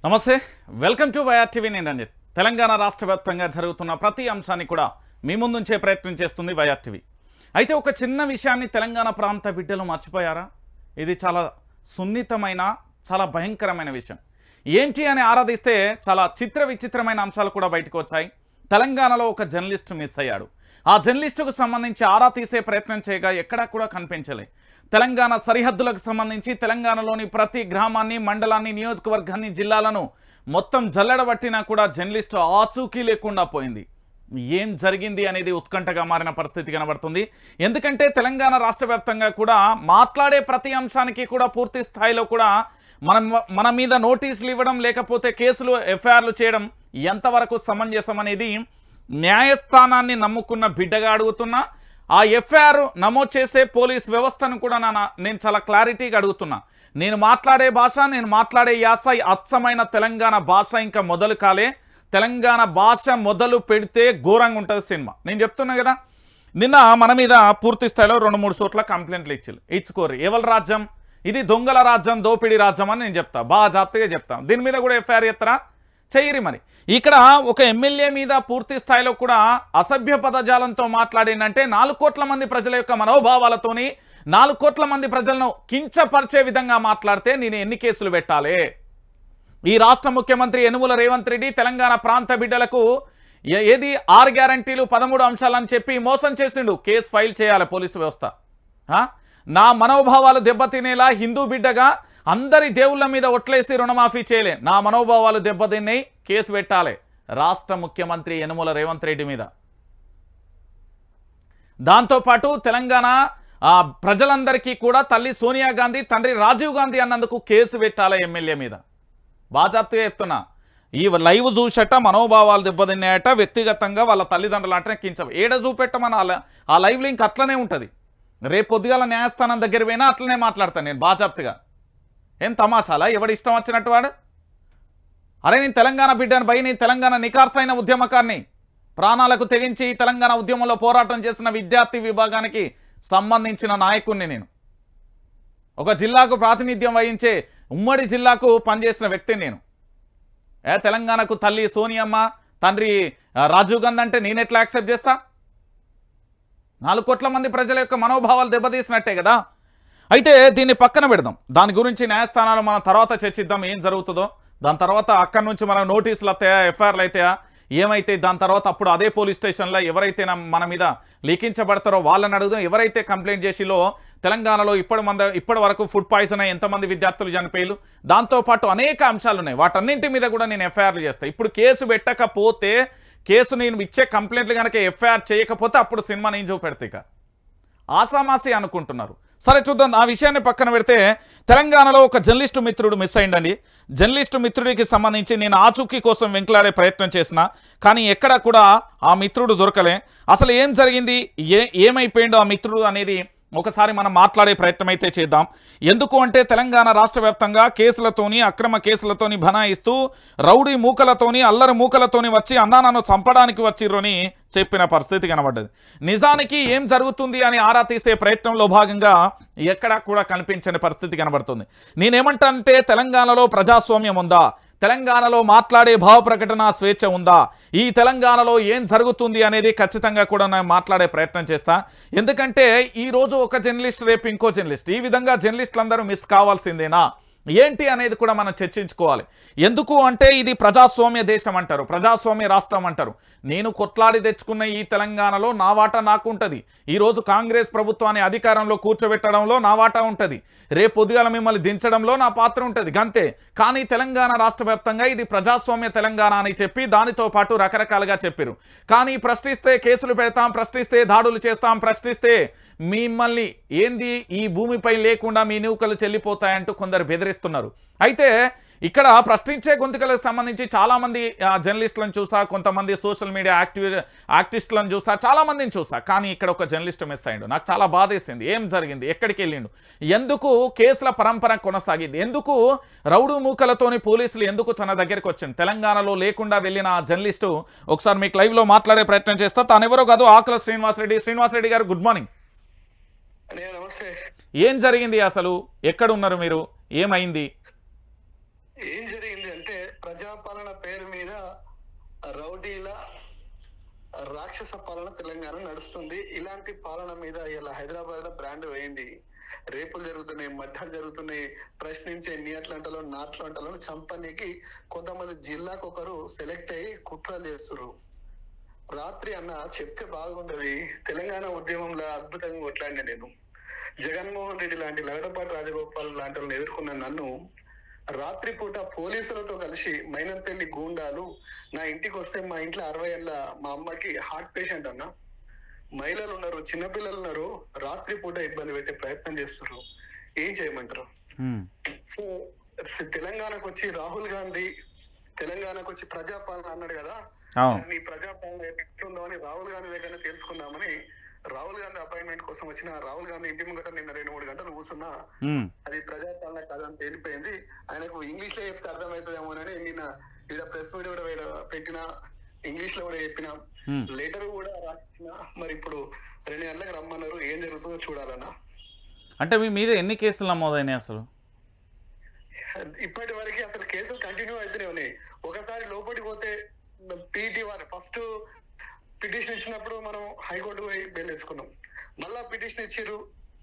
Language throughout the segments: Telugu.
నమస్తే వెల్కమ్ టు వైఆర్ టీవీ నేను రంజిత్ తెలంగాణ రాష్ట్ర వ్యాప్తంగా జరుగుతున్న ప్రతి అంశాన్ని కూడా మీ ముందుంచే ప్రయత్నం చేస్తుంది వైఆర్ టీవీ అయితే ఒక చిన్న విషయాన్ని తెలంగాణ ప్రాంత బిడ్డలు మర్చిపోయారా ఇది చాలా సున్నితమైన చాలా భయంకరమైన విషయం ఏంటి అని ఆరాధిస్తే చాలా విచిత్రమైన అంశాలు కూడా బయటకు వచ్చాయి తెలంగాణలో ఒక జర్నలిస్ట్ మిస్ అయ్యాడు ఆ జర్నలిస్టుకు సంబంధించి ఆరా తీసే ప్రయత్నం చేయగా ఎక్కడా కూడా కనిపించలే తెలంగాణ సరిహద్దులకు సంబంధించి తెలంగాణలోని ప్రతి గ్రామాన్ని మండలాన్ని నియోజకవర్గాన్ని జిల్లాలను మొత్తం జల్లెడబట్టినా కూడా జర్నలిస్టు ఆచూకీ లేకుండా పోయింది ఏం జరిగింది అనేది ఉత్కంఠగా మారిన పరిస్థితి కనబడుతుంది ఎందుకంటే తెలంగాణ రాష్ట్ర వ్యాప్తంగా కూడా మాట్లాడే ప్రతి అంశానికి కూడా పూర్తి స్థాయిలో కూడా మన మీద నోటీసులు ఇవ్వడం లేకపోతే కేసులు ఎఫ్ఐఆర్లు చేయడం ఎంతవరకు సమంజసం అనేది న్యాయస్థానాన్ని నమ్ముకున్న బిడ్డగా అడుగుతున్నా ఆ ఎఫ్ఐఆర్ నమోదు చేసే పోలీస్ వ్యవస్థను కూడా నేను చాలా క్లారిటీగా అడుగుతున్నా నేను మాట్లాడే భాష నేను మాట్లాడే యాస అచ్చమైన తెలంగాణ భాష ఇంకా మొదలు కాలే తెలంగాణ భాష మొదలు పెడితే ఘోరంగా ఉంటుంది సినిమా నేను చెప్తున్నా కదా నిన్న మన మీద పూర్తి స్థాయిలో 2-3 చోట్ల కంప్లైంట్లు ఇచ్చుకోరు ఎవరి రాజ్యం ఇది దొంగల రాజ్యం దోపిడీ రాజ్యం అని నేను చెప్తా బాగా జాగ్రత్తగా చెప్తాను దీని మీద కూడా ఎఫ్ఐఆర్ ఎత్తరా చెయ్యరి మరి ఇక్కడ ఒక ఎమ్మెల్యే మీద పూర్తి స్థాయిలో కూడా అసభ్య పదజాలంతో మాట్లాడిందంటే 4 కోట్ల మంది ప్రజల యొక్క మనోభావాలతోని 4 కోట్ల మంది ప్రజలను కించపరిచే విధంగా మాట్లాడితే నేను ఎన్ని కేసులు పెట్టాలి ఈ రాష్ట్ర ముఖ్యమంత్రి యనుమల రేవంత్ రెడ్డి తెలంగాణ ప్రాంత బిడ్డలకు ఏది 6 గ్యారంటీలు 13 అంశాలని చెప్పి మోసం చేసిండు కేసు ఫైల్ చేయాలి పోలీసు వ్యవస్థ నా మనోభావాలు దెబ్బతినేలా హిందూ బిడ్డగా అందరి దేవుళ్ళ మీద ఒట్లేసి రుణమాఫీ చేయలే నా మనోభావాలు దెబ్బతిన్నాయి కేసు పెట్టాలి రాష్ట్ర ముఖ్యమంత్రి యనుమల రేవంత్ రెడ్డి మీద దాంతోపాటు తెలంగాణ ప్రజలందరికీ కూడా తల్లి సోనియా గాంధీ తండ్రి రాజీవ్ గాంధీ అన్నందుకు కేసు పెట్టాలి ఎమ్మెల్యే మీద బాజాప్తుగా చెప్తున్నా ఈ లైవ్ చూసట మనోభావాలు దెబ్బతిన్నాయట వ్యక్తిగతంగా వాళ్ళ తల్లిదండ్రులు అంటే కించవు ఏడ చూపెట్టమని ఆ లైవ్ లింక్ అట్లనే ఉంటుంది రేపు పొద్దుగాల న్యాయస్థానం దగ్గర పోయినా అట్లనే మాట్లాడతాను నేను బాజాప్తుగా ఏం తమాషాలా ఎవడు ఇష్టం వచ్చినట్టు వాడు అరే నేను తెలంగాణ బిడ్డను పై నేను తెలంగాణ నికార్సైన ఉద్యమకారిని ప్రాణాలకు తెగించి తెలంగాణ ఉద్యమంలో పోరాటం చేసిన విద్యార్థి విభాగానికి సంబంధించిన నాయకుడిని నేను ఒక జిల్లాకు ప్రాతినిధ్యం వహించే ఉమ్మడి జిల్లాకు పనిచేసిన వ్యక్తిని నేను తెలంగాణకు తల్లి సోనియమ్మ తండ్రి రాజీవ్ గాంధీ అంటే నేను ఎట్లా యాక్సెప్ట్ చేస్తా 4 కోట్ల మంది ప్రజల యొక్క మనోభావాలు దెబ్బతీసినట్టే కదా అయితే దీన్ని పక్కన పెడదాం దాని గురించి న్యాయస్థానాలు మనం తర్వాత చర్చిద్దాం ఏం జరుగుతుందో దాని తర్వాత అక్కడి నుంచి మనం నోటీసులు వస్తాయా ఎఫ్ఐఆర్లు అవుతాయా ఏమైతే దాని తర్వాత అప్పుడు అదే పోలీస్ స్టేషన్లో ఎవరైతే మన మీద లిఖించబడతారో వాళ్ళని అడుగుదాం ఎవరైతే కంప్లైంట్ చేసిలో తెలంగాణలో ఇప్పటి వరకు ఫుడ్ పాయిజన్ అయ్యి ఎంతమంది విద్యార్థులు చనిపోయారు దాంతోపాటు అనేక అంశాలు ఉన్నాయి వాటన్నింటి మీద కూడా నేను ఎఫ్ఐఆర్లు చేస్తాను ఇప్పుడు కేసు పెట్టకపోతే కేసు నేను ఇచ్చే కంప్లైంట్లు కనుక ఎఫ్ఐఆర్ చేయకపోతే అప్పుడు సినిమా నేను చూపెడతా ఇక ఆసామాసి అనుకుంటున్నారు సరే చూద్దాం ఆ విషయాన్ని పక్కన పెడితే తెలంగాణలో ఒక జర్నలిస్టు మిత్రుడు మిస్ అయిందండి జర్నలిస్టు మిత్రుడికి సంబంధించి నేను ఆచూకీ కోసం వెంకలాడే ప్రయత్నం చేసిన కానీ ఎక్కడా కూడా ఆ మిత్రుడు దొరకలే అసలు ఏం జరిగింది ఏమైపోయిందో ఆ మిత్రుడు అనేది ఒకసారి మనం మాట్లాడే ప్రయత్నం అయితే చేద్దాం ఎందుకు అంటే తెలంగాణ రాష్ట్ర వ్యాప్తంగా కేసులతోని అక్రమ కేసులతోని బనాయిస్తూ రౌడీ మూకలతోని అల్లరి మూకలతోని వచ్చి అన్నానను చంపడానికి వచ్చిర్రని చెప్పిన పరిస్థితి కనబడ్డది నిజానికి ఏం జరుగుతుంది అని ఆరా తీసే ప్రయత్నంలో భాగంగా ఎక్కడా కూడా కనిపించని పరిస్థితి కనబడుతుంది నేనేమంటే తెలంగాణలో ప్రజాస్వామ్యం ఉందా తెలంగాణలో మాట్లాడే భావ ప్రకటన స్వేచ్ఛ ఉందా ఈ తెలంగాణలో ఏం జరుగుతుంది అనేది ఖచ్చితంగా కూడా నేను మాట్లాడే ప్రయత్నం చేస్తా ఎందుకంటే ఈరోజు ఒక జర్నలిస్ట్ రేపు ఇంకో జర్నలిస్ట్ ఈ విధంగా జర్నలిస్టులందరూ మిస్ కావాల్సిందేనా ఏంటి అనేది కూడా మనం చర్చించుకోవాలి ఎందుకు అంటే ఇది ప్రజాస్వామ్య దేశం అంటారు ప్రజాస్వామ్య రాష్ట్రం అంటారు నేను కొట్లాడి తెచ్చుకున్న ఈ తెలంగాణలో నా వాటా నాకు ఉంటుంది ఈరోజు కాంగ్రెస్ ప్రభుత్వాన్ని అధికారంలో కూర్చోబెట్టడంలో నా వాటా ఉంటుంది రేపు పొద్దుగాల మిమ్మల్ని దించడంలో నా పాత్ర ఉంటుంది గంతే కానీ తెలంగాణ రాష్ట్ర వ్యాప్తంగా ఇది ప్రజాస్వామ్య తెలంగాణ అని చెప్పి దానితో పాటు రకరకాలుగా చెప్పారు కానీ ప్రశ్నిస్తే కేసులు పెడతాం ప్రశ్నిస్తే దాడులు చేస్తాం ప్రశ్నిస్తే మిమ్మల్ని ఏంది ఈ భూమిపై లేకుండా మీ నౌకలు చెల్లిపోతాయంటూ కొందరు బెదిరిస్తున్నారు అయితే ఇక్కడ ప్రశ్నించే గొంతుకలకు సంబంధించి చాలామంది జర్నలిస్టులను చూసా కొంతమంది సోషల్ మీడియా యాక్టివిస్టులను చూసా చాలామందిని చూసా కానీ ఇక్కడ ఒక జర్నలిస్ట్ మిస్ అయ్యిండు నాకు చాలా బాధేసింది ఏం జరిగింది ఎక్కడికి వెళ్ళిండు ఎందుకు కేసుల పరంపర కొనసాగింది ఎందుకు రౌడు మూకలతోని పోలీసులు ఎందుకు తన దగ్గరికి వచ్చింది తెలంగాణలో లేకుండా వెళ్ళిన జర్నలిస్టు ఒకసారి మీకు లైవ్లో మాట్లాడే ప్రయత్నం చేస్తా తానెవరో కాదు ఆకుల శ్రీనివాసరెడ్డి గారు గుడ్ మార్నింగ్ ఏం జరిగింది అసలు ఎక్కడ ఉన్నారు మీరు ఏమైంది ఏం జరిగింది అంటే ప్రజాపాలన పేరు మీద రౌడీల రాక్షస పాలన తెలంగాణ నడుస్తుంది. ఇలాంటి పాలన మీద ఇలా హైదరాబాద్ లో బ్రాండ్ వేయింది. రేపులు జరుగుతున్నాయి, మడ్డలు జరుగుతున్నాయి, ప్రశ్నించే నీట్లంటలో నాట్లంటలో చంపనీకి కొంతమంది జిల్లాకు ఒకరు సెలెక్ట్ అయ్యి కుట్రలు చేస్తున్నారు. రాత్రి అన్న చెప్తే బాగుండదు, తెలంగాణ ఉద్యమంలో అద్భుతంగా కొట్లాడిన నేను జగన్మోహన్ రెడ్డి లాంటి లగడపాటి రాజగోపాల్ లాంటి వాళ్ళని ఎదుర్కొన్న నన్ను రాత్రిపూట పోలీసులతో కలిసి మైనంపల్లి గూండాలు నా ఇంటికి వస్తే, మా ఇంట్లో 60 ఏళ్ళ మా అమ్మకి హార్ట్ పేషెంట్ అన్న, మహిళలు ఉన్నారు, చిన్నపిల్లలు ఉన్నారు, రాత్రిపూట ఇబ్బంది పెట్టే ప్రయత్నం చేస్తున్నారు. ఏం చేయమంటారు? సో తెలంగాణకు వచ్చి రాహుల్ గాంధీ తెలంగాణకు వచ్చి ప్రజాపాలన అన్నాడు కదా, నీ ప్రజాపాలన ఎట్లుందో అని రాహుల్ గాంధీ దగ్గర తెలుసుకుందామని రాహుల్ గాంధీ అపాయింట్మెంట్ కోసం వచ్చిన రాహుల్ గాంధీ ఇంటి ముంగట నిన్న 2-3 గంటలు కూర్చున్నా. అది ప్రజాపాలన కాదని తేలిపోయింది. ఆయనకు ఇంగ్లీష్ లో చెప్తే అర్థమవుతుందేమోనని నిన్న ఇక్కడ ప్రెస్ మీట్ కూడా పెట్టిన, ఇంగ్లీష్ లో కూడా చెప్పిన, లెటర్ కూడా రాసిన. మరి ఇప్పుడు 2 గంటలకు రమ్మన్నారు, ఏం జరుగుతుందో చూడాలన్నా. అంటే మీ మీద ఎన్ని కేసులు నమోదైనాయి అసలు? ఇప్పటి వరకు అసలు కేసులు కంటిన్యూ అవుతూనే ఉన్నాయి. ఒకసారి లోపలికి పోతే పీటీ వారు ఫస్ట్ పిటిషన్ ఇచ్చినప్పుడు మనం హైకోర్టు పోయి బెయిల్ వేసుకున్నాం, మళ్ళా పిటిషన్ ఇచ్చిర్రు,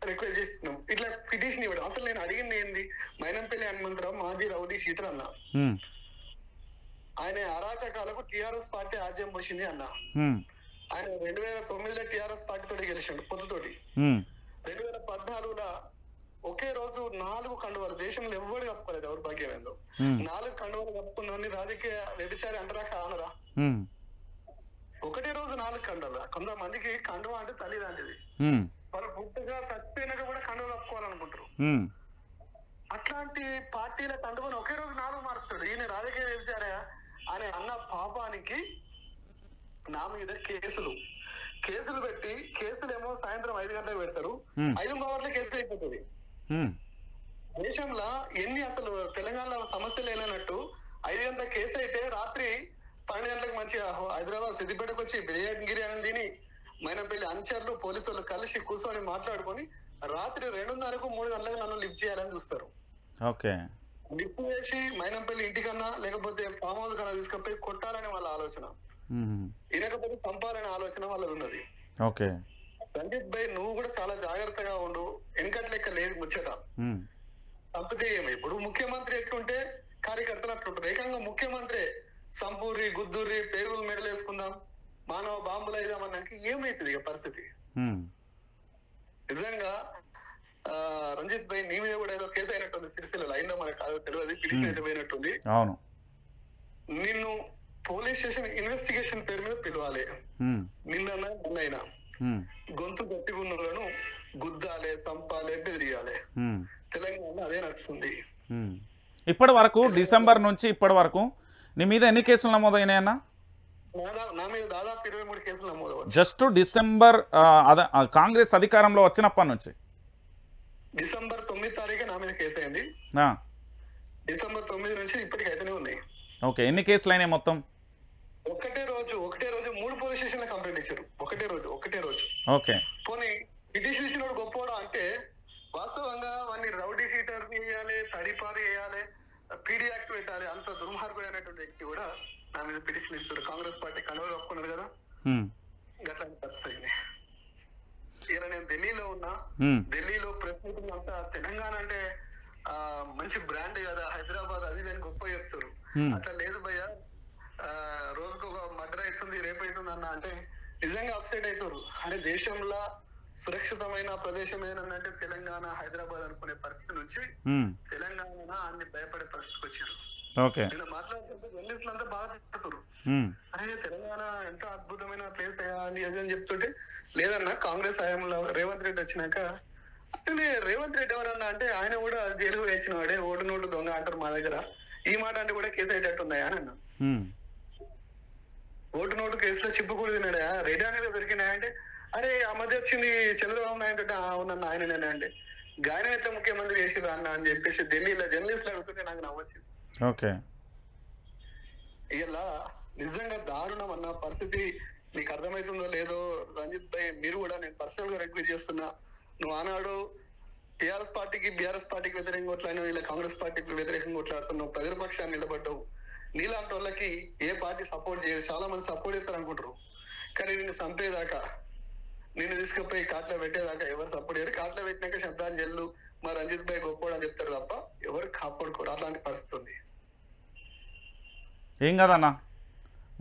రిక్వెస్ట్ చేస్తున్నాం. ఇట్లా పిటిషన్ ఇవ్వడం అసలు నేను అడిగింది ఏంది, మైనంపల్లి హనుమంతరావు మాజీ రౌడీ షీటర్ అన్న, ఆయన అరాచకాలకు టిఆర్ఎస్ పార్టీ ఆజ్యం పోసింది అన్న. ఆయన 2009లో టిఆర్ఎస్ పార్టీ తోటి గెలిచాడు పొత్తుతోటి. 2014లో ఒకే రోజు 4 కండువాలు, దేశంలో ఎవరు కప్పుకోలేదు, ఎవరు భాగ్యమేందో 4 కండువాలు కప్పుకున్న రాజకీయ వ్యభిచారి అంటారా కానరా? ఒకటే రోజు 4 కండువలు. కొంతమందికి కండువ అంటే తల్లి లాంటిది, వాళ్ళు పుట్టుగా చచ్చిపోయినాక కూడా కండువ కప్పుకోవాలనుకుంటారు. అట్లాంటి పార్టీల కండువను ఒకే రోజు 4 మారుస్తాడు. ఈయన రాజకీయ వ్యభిచారా అని అన్న పాపానికి నా మీద కేసులు పెట్టి, కేసులేమో సాయంత్రం 5 గంటలకు పెడతారు, 5 గంటల కేసులు అయిపోతుంది. దేశంలో ఎన్ని అసలు తెలంగాణలో సమస్యలు లేనట్టు 5 గంటల కేసు అయితే రాత్రి 12 గంటలకు మంచిగా హైదరాబాద్ సిద్దిపేటకు వచ్చి బిర్యానీ అని తిని మైనంపల్లి అనుచరులు పోలీసు వాళ్ళు కలిసి కూర్చొని మాట్లాడుకొని రాత్రి 2:30కు 3 గంటలకు నన్ను లిఫ్ట్ చేయాలని చూస్తారు. లిఫ్ట్ చేసి మైనంపల్లి ఇంటికన్నా లేకపోతే ఫామ్ హౌస్ కన్నా తీసుకపోయి కొట్టాలని వాళ్ళ ఆలోచన, ఇనకపోతే చంపాలనే ఆలోచన వాళ్ళది ఉన్నది. రంజిత్ భాయ్ నువ్వు కూడా చాలా జాగ్రత్తగా ఉండు, వెనకటి లెక్క లేదు ముచ్చట. తప్పితే ఇప్పుడు ముఖ్యమంత్రి ఎట్లుంటే కార్యకర్తలు అట్లుంటారు. ఏకంగా ముఖ్యమంత్రి సంపూరి గుద్దూరి పేగులు మెడలేసుకుందాం, మానవ బాంబులు అయిదామన్నాక ఏమైతుంది ఇక పరిస్థితి? నిజంగా రంజిత్ భాయ్ నీ మీద కూడా ఏదో కేసు అయినట్టుంది, సిరిసిల్లలో అయిందో మనకు కాదు తెలియదు, పిటిషన్ అయితే పోయినట్టుంది. నిన్ను పోలీస్ స్టేషన్ ఇన్వెస్టిగేషన్ పేరు మీద పిలవాలి, నిన్నైనా గొంతు గట్టిగున్నలను గుద్దాలే, చంపాలే, బెదిరియాలి. తెలంగాణ అదే నడుస్తుంది. ఇప్పటి వరకు డిసెంబర్ నుంచి ఇప్పటి వరకు నీ మీద ఎన్ని కేసులు నమోదైనాయన్నా? నా మీద దాదాపు 23 కేసులు నమోదయ్యాయి. జస్ట్ డిసెంబర్ కాంగ్రెస్ అధికారంలో వచ్చినప్పటి నుంచి డిసెంబర్ 9 తారీఖు నా మీద కేసు అయింది. డిసెంబర్ 9 నుంచి ఇప్పటికి అయితేనే ఉన్నాయి. ఓకే, ఎన్ని కేసులు అయినాయి మొత్తం? ఒకటే రోజు 3 పోలీస్ స్టేషన్ లో కంప్లైంట్ ఇచ్చారు. ఒకటే రోజు. ఓకే, పోనీ పిటిషన్ ఇచ్చినోడు గొప్పవాడు అంటే వాస్తవంగా వాడిని రౌడీ షీటర్ వేయాలి, తడిపారు వేయాలి, పీడీ యాక్ట్ పెట్టాలి. అంత దుర్మార్గుడైనటువంటి వ్యక్తి కూడా నా మీద పిటిషన్ ఇస్తారు. కాంగ్రెస్ పార్టీ కండువలు కప్పుకున్నారు కదా, గట్లాంటి పరిస్థితి అయింది. ఇలా నేను ఢిల్లీలో ఉన్నా, ఢిల్లీలో ప్రెస్ మీటింగ్ అంతా తెలంగాణ అంటే మంచి బ్రాండ్ కదా, హైదరాబాద్ అది దాన్ని గొప్ప చెప్తారు. అట్లా లేదు భయ్య, రోజుకు ఒక మర్డర్ అవుతుంది, రేపు అవుతుంది అన్న అంటే నిజంగా అప్సెట్ అవుతారు. అంటే దేశంలో సురక్షితమైన ప్రదేశం ఏదంటే తెలంగాణ, హైదరాబాద్ అనుకునే పరిస్థితి నుంచి తెలంగాణ అన్ని భయపడే పరిస్థితికి వచ్చారు. నేను మాట్లాడుతుంటే జర్నలిస్టులు అంతా బాగా చెప్తారు, అరే తెలంగాణ ఎంత అద్భుతమైన ప్లేస్ అని అని చెప్తుంటే, లేదన్నా కాంగ్రెస్ హయాంలో రేవంత్ రెడ్డి వచ్చినాక, రేవంత్ రెడ్డి ఎవరన్నా అంటే ఆయన కూడా జైలు వేసిన వాడే, ఓటు నోటు దొంగ అంటారు మా దగ్గర, ఈ మాట అంటే కూడా కేసు అయ్యేటట్టున్నాయా అని అన్నా. ఓటు నోటు కేసులో చిప్పుకూడు తిన్నాడా, రెడ్డి అనేది దొరికినాయా అంటే, అరే ఆ మధ్య వచ్చింది చంద్రబాబు నాయుడు అంటే అవునన్న ఆయననే అంటే, గాయన ఎట్లా ముఖ్యమంత్రి చేసిరా అన్న అని చెప్పేసి ఢిల్లీలో జర్నలిస్టులు అడుగుతుంటే నాకు నవ్వొచ్చింది. ఇలా నిజంగా దారుణం అన్న పరిస్థితి. నీకు అర్థమవుతుందో లేదో రంజిత్ భాయ్, మీరు కూడా నేను పర్సనల్ గా రిక్వెస్ట్ చేస్తున్నా, నువ్వు ఆనాడు టీఆర్ఎస్ పార్టీకి బీఆర్ఎస్ పార్టీకి వ్యతిరేకంగా కొట్లాడినావు, ఇలా కాంగ్రెస్ పార్టీకి వ్యతిరేకంగా కొట్లాడుతున్నావు, ప్రజల పక్షాన్ని నిలబడ్డావు. నీలాంటి వాళ్ళకి ఏ పార్టీ సపోర్ట్ చేయదు, చాలా మంది సపోర్ట్ చేస్తారు అనుకుంటారు, కానీ నిన్ను చంపేదాకా నిన్ను తీసుకుపోయి కాట్లో పెట్టేదాకా ఎవరు సపోర్ట్ చేయరు. కాట్లో పెట్టినాక శ్రద్ధాంజలు మా రంజిత్ భాయ్ గొప్పోడు అని చెప్తారు తప్ప ఎవరు కాపాడుకోరు. అలాంటి పరిస్థితి ఉంది. ఏం కదన్నా,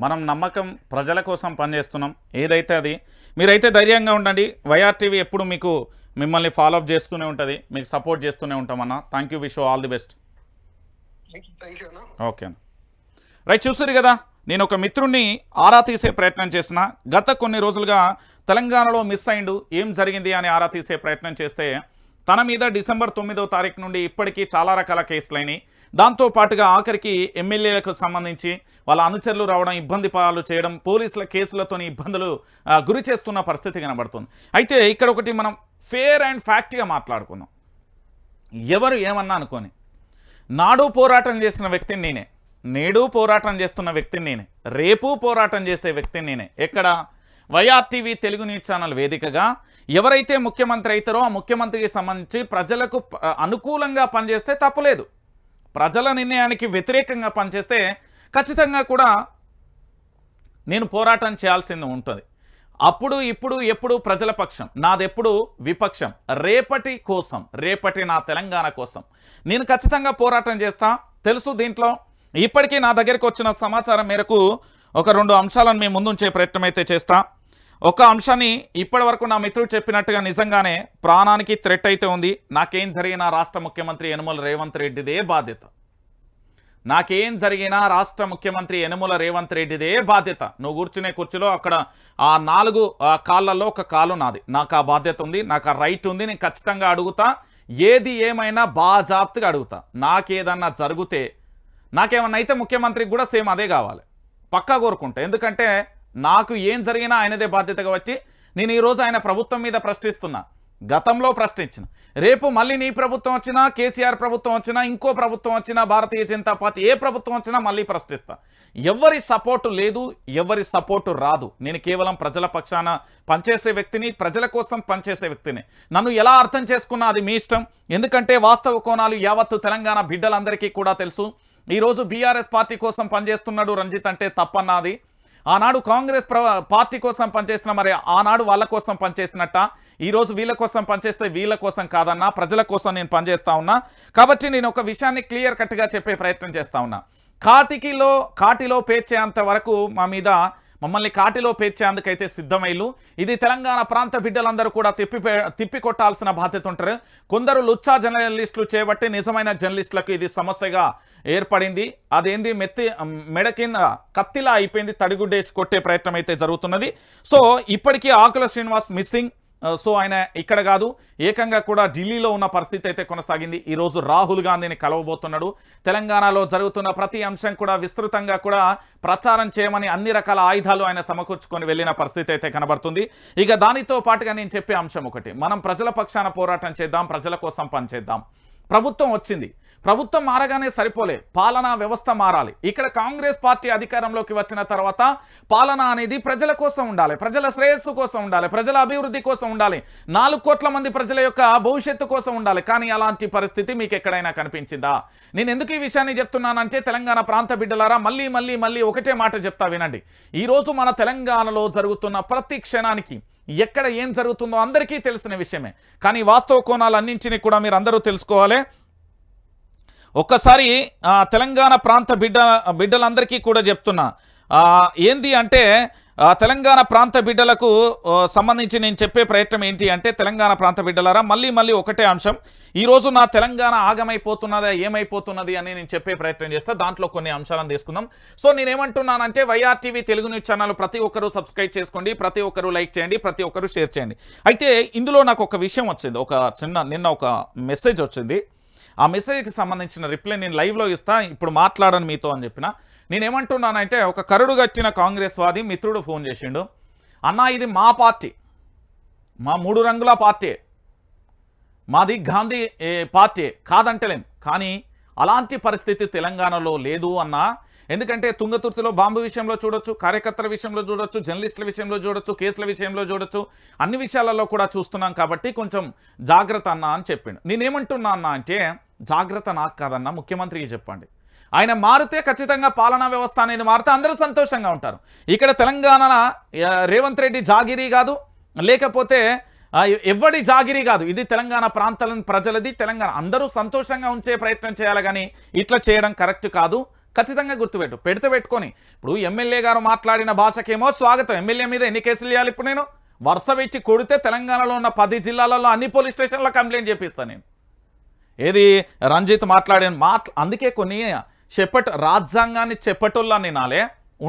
మనం నమ్మకం ప్రజల కోసం పనిచేస్తున్నాం, ఏదైతే అది. మీరైతే ధైర్యంగా ఉండండి. వైఆర్టీవీ ఎప్పుడు మీకు మిమ్మల్ని ఫాలోఅప్ చేస్తూనే ఉంటుంది, మీకు సపోర్ట్ చేస్తూనే ఉంటామన్నా. Thank you, wish all the best. Okay అన్న, రైట్. చూసారు కదా, నేను ఒక మిత్రుడిని ఆరా తీసే ప్రయత్నం చేసిన. గత కొన్ని రోజులుగా తెలంగాణలో మిస్ అయిండు, ఏం జరిగింది అని ఆరా తీసే ప్రయత్నం చేస్తే తన మీద డిసెంబర్ 9వ తారీఖు నుండి ఇప్పటికీ చాలా రకాల కేసులైనవి. దాంతోపాటుగా ఆఖరికి ఎమ్మెల్యేలకు సంబంధించి వాళ్ళ అనుచరులు రావడం, ఇబ్బంది పాలు చేయడం, పోలీసుల కేసులతో ఇబ్బందులు గురి చేస్తున్న పరిస్థితి కనబడుతుంది. అయితే ఇక్కడ ఒకటి మనం ఫేర్ అండ్ ఫ్యాక్ట్గా మాట్లాడుకుందాం. ఎవరు ఏమన్నా అనుకోని, నాడు పోరాటం చేసిన వ్యక్తిని నేనే, నేడు పోరాటం చేస్తున్న వ్యక్తిని నేనే, రేపు పోరాటం చేసే వ్యక్తిని నేనే. ఎక్కడ? వైఆర్టీవీ తెలుగు న్యూస్ ఛానల్ వేదికగా ఎవరైతే ముఖ్యమంత్రి అవుతారో ఆ ముఖ్యమంత్రికి సంబంధించి ప్రజలకు అనుకూలంగా పనిచేస్తే తప్పులేదు, ప్రజల నిర్ణయానికి వ్యతిరేకంగా పనిచేస్తే ఖచ్చితంగా కూడా నేను పోరాటం చేయాల్సింది ఉంటుంది. అప్పుడు ఇప్పుడు ఎప్పుడు ప్రజల పక్షం, నాదెప్పుడు విపక్షం. రేపటి కోసం, రేపటి నా తెలంగాణ కోసం నేను ఖచ్చితంగా పోరాటం చేస్తా. తెలుసు దీంట్లో ఇప్పటికీ నా దగ్గరికి వచ్చిన సమాచారం మేరకు ఒక 2 అంశాలను మేము ముందుంచే ప్రయత్నం అయితే చేస్తా. ఒక అంశాన్ని ఇప్పటి వరకు నా మిత్రుడు చెప్పినట్టుగా నిజంగానే ప్రాణానికి థ్రెట్ అయితే ఉంది. నాకేం జరిగినా రాష్ట్ర ముఖ్యమంత్రి యనుమల రేవంత్ రెడ్డిదే బాధ్యత. నాకేం జరిగినా రాష్ట్ర ముఖ్యమంత్రి యనుమల రేవంత్ రెడ్డిదే బాధ్యత. నువ్వు కూర్చునే కుర్చీలో అక్కడ ఆ 4 కాళ్ళల్లో ఒక కాలు నాది. నాకు ఆ బాధ్యత ఉంది, నాకు ఆ రైట్ ఉంది. నేను ఖచ్చితంగా అడుగుతా, ఏది ఏమైనా బాజాప్తుగా అడుగుతా. నాకేదన్నా జరిగితే, నాకేమన్నా అయితే ముఖ్యమంత్రికి కూడా సేమ్ అదే కావాలి, పక్కా కోరుకుంటా. ఎందుకంటే నాకు ఏం జరిగినా ఆయనదే బాధ్యత కాబట్టి నేను ఈరోజు ఆయన ప్రభుత్వం మీద ప్రశ్నిస్తున్నా, గతంలో ప్రశ్నించిన, రేపు మళ్ళీ నీ ప్రభుత్వం వచ్చినా, కేసీఆర్ ప్రభుత్వం వచ్చినా, ఇంకో ప్రభుత్వం వచ్చినా, భారతీయ జనతా పార్టీ ఏ ప్రభుత్వం వచ్చినా మళ్ళీ ప్రశ్నిస్తా. ఎవరి సపోర్టు లేదు, ఎవరి సపోర్టు రాదు. నేను కేవలం ప్రజల పక్షాన పనిచేసే వ్యక్తిని, ప్రజల కోసం పనిచేసే వ్యక్తిని. నన్ను ఎలా అర్థం చేసుకున్నా అది మీ ఇష్టం. ఎందుకంటే వాస్తవ కోణాలు యావత్తు తెలంగాణ బిడ్డలందరికీ కూడా తెలుసు. ఈరోజు బీఆర్ఎస్ పార్టీ కోసం పనిచేస్తున్నాడు రంజిత్ అంటే తప్పన్నది. ఆనాడు కాంగ్రెస్ పార్టీ కోసం పనిచేసిన, మరి ఆనాడు వాళ్ళ కోసం పనిచేసినట్ట, ఈరోజు వీళ్ళ కోసం పనిచేస్తే వీళ్ళ కోసం కాదన్నా, ప్రజల కోసం నేను పనిచేస్తా ఉన్నా. కాబట్టి నేను ఒక విషయాన్ని క్లియర్ కట్గా చెప్పే ప్రయత్నం చేస్తా ఉన్నా. కాటిలో పేర్చేంత వరకు మా మీద, మమ్మల్ని కాటిలో పేర్చేందుకైతే సిద్ధమైలు. ఇది తెలంగాణ ప్రాంత బిడ్డలందరూ కూడా తిప్పి కొట్టాల్సిన బాధ్యత ఉంటారు. కొందరు లుచ్చా జర్నలిస్టులు చేయబట్టి నిజమైన జర్నలిస్టులకు ఇది సమస్యగా ఏర్పడింది. అదేంది మెడ కింద కత్తిలా అయిపోయింది, తడిగుడ్డేసి కొట్టే ప్రయత్నం అయితే జరుగుతున్నది. సో ఇప్పటికీ ఆకుల శ్రీనివాస్ మిస్సింగ్. సో ఆయన ఇక్కడ కాదు, ఏకంగా కూడా ఢిల్లీలో ఉన్న పరిస్థితి అయితే కొనసాగింది. ఈరోజు రాహుల్ గాంధీని కలవబోతున్నాడు. తెలంగాణలో జరుగుతున్న ప్రతి అంశం కూడా విస్తృతంగా కూడా ప్రచారం చేయమని అన్ని రకాల ఆయుధాలు ఆయన సమకూర్చుకొని వెళ్ళిన పరిస్థితి అయితే కనబడుతుంది. ఇక దానితో పాటుగా నేను చెప్పే అంశం ఒకటి, మనం ప్రజల పక్షాన పోరాటం చేద్దాం, ప్రజల కోసం పనిచేద్దాం. ప్రభుత్వం వచ్చింది, ప్రభుత్వం మారగానే సరిపోలే, పాలనా వ్యవస్థ మారాలి. ఇక్కడ కాంగ్రెస్ పార్టీ అధికారంలోకి వచ్చిన తర్వాత పాలన అనేది ప్రజల కోసం ఉండాలి, ప్రజల శ్రేయస్సు కోసం ఉండాలి, ప్రజల అభివృద్ధి కోసం ఉండాలి, 4 కోట్ల మంది ప్రజల యొక్క భవిష్యత్తు కోసం ఉండాలి. కానీ అలాంటి పరిస్థితి మీకు ఎక్కడైనా కనిపించిందా? నేను ఎందుకు ఈ విషయాన్ని చెప్తున్నానంటే, తెలంగాణ ప్రాంత బిడ్డలారా మళ్ళీ ఒకటే మాట చెప్తా వినండి. ఈరోజు మన తెలంగాణలో జరుగుతున్న ప్రతి క్షణానికి ఎక్కడ ఏం జరుగుతుందో అందరికీ తెలిసిన విషయమే. కానీ వాస్తవ కోణాలన్నింటినీ కూడా మీరు అందరూ తెలుసుకోవాలి. ఒక్కసారి తెలంగాణ ప్రాంత బిడ్డలందరికీ కూడా చెప్తున్నా, ఏంది అంటే తెలంగాణ ప్రాంత బిడ్డలకు సంబంధించి నేను చెప్పే ప్రయత్నం ఏంటి అంటే, తెలంగాణ ప్రాంత బిడ్డలారా మళ్ళీ ఒకటే అంశం. ఈరోజు నా తెలంగాణ ఆగమైపోతున్నదా, ఏమైపోతున్నది అని నేను చెప్పే ప్రయత్నం చేస్తా. దాంట్లో కొన్ని అంశాలను తీసుకుందాం. సో నేనేమంటున్నానంటే, వైఆర్టీవీ తెలుగు న్యూస్ ఛానల్ ప్రతి ఒక్కరూ సబ్స్క్రైబ్ చేసుకోండి, ప్రతి ఒక్కరూ లైక్ చేయండి, ప్రతి ఒక్కరూ షేర్ చేయండి. అయితే ఇందులో నాకు ఒక విషయం వచ్చింది, నిన్న ఒక మెసేజ్ వచ్చింది. ఆ మెసేజ్కి సంబంధించిన రిప్లై నేను లైవ్లో ఇస్తా, ఇప్పుడు మాట్లాడను మీతో అని చెప్పిన. నేనేమంటున్నానంటే, ఒక కరుడు గట్టిన కాంగ్రెస్ వాది మిత్రుడు ఫోన్ చేసిండు. అన్నా ఇది మా పార్టీ, మా 3 రంగుల పార్టీ, మాది గాంధీ పార్టీ కాదంటలేం, కానీ అలాంటి పరిస్థితి తెలంగాణలో లేదు అన్నా. ఎందుకంటే తుంగతుర్తిలో బాంబు విషయంలో చూడొచ్చు, కార్యకర్తల విషయంలో చూడొచ్చు, జర్నలిస్టుల విషయంలో చూడొచ్చు, కేసుల విషయంలో చూడొచ్చు, అన్ని విషయాలలో కూడా చూస్తున్నాం. కాబట్టి కొంచెం జాగ్రత్త అన్నా అని చెప్పిండు. నేనేమంటున్నా అన్నా అంటే, జాగ్రత్త నాకు కాదన్నా, ముఖ్యమంత్రికి చెప్పండి. ఆయన మారితే ఖచ్చితంగా పాలనా వ్యవస్థ అనేది మారితే అందరూ సంతోషంగా ఉంటారు. ఇక్కడ తెలంగాణ రేవంత్ రెడ్డి జాగిరీ కాదు, లేకపోతే ఎవడి జాగిరీ కాదు, ఇది తెలంగాణ ప్రాంతాల ప్రజలది. తెలంగాణ అందరూ సంతోషంగా ఉంచే ప్రయత్నం చేయాలి, కానీ ఇట్లా చేయడం కరెక్ట్ కాదు. ఖచ్చితంగా పెట్టుకొని ఇప్పుడు ఎమ్మెల్యే గారు మాట్లాడిన భాషకేమో స్వాగతం. ఎమ్మెల్యే మీద ఎన్ని కేసులు ఇవ్వాలి? ఇప్పుడు నేను వరుస వెచ్చి కొడితే తెలంగాణలో ఉన్న 10 జిల్లాలలో అన్ని పోలీస్ స్టేషన్లో కంప్లైంట్ చేపిస్తాను నేను. ఏది రంజిత్ మాట్లాడిన అందుకే కొన్ని రాజ్యాంగాన్ని చెప్పటోళ్ళని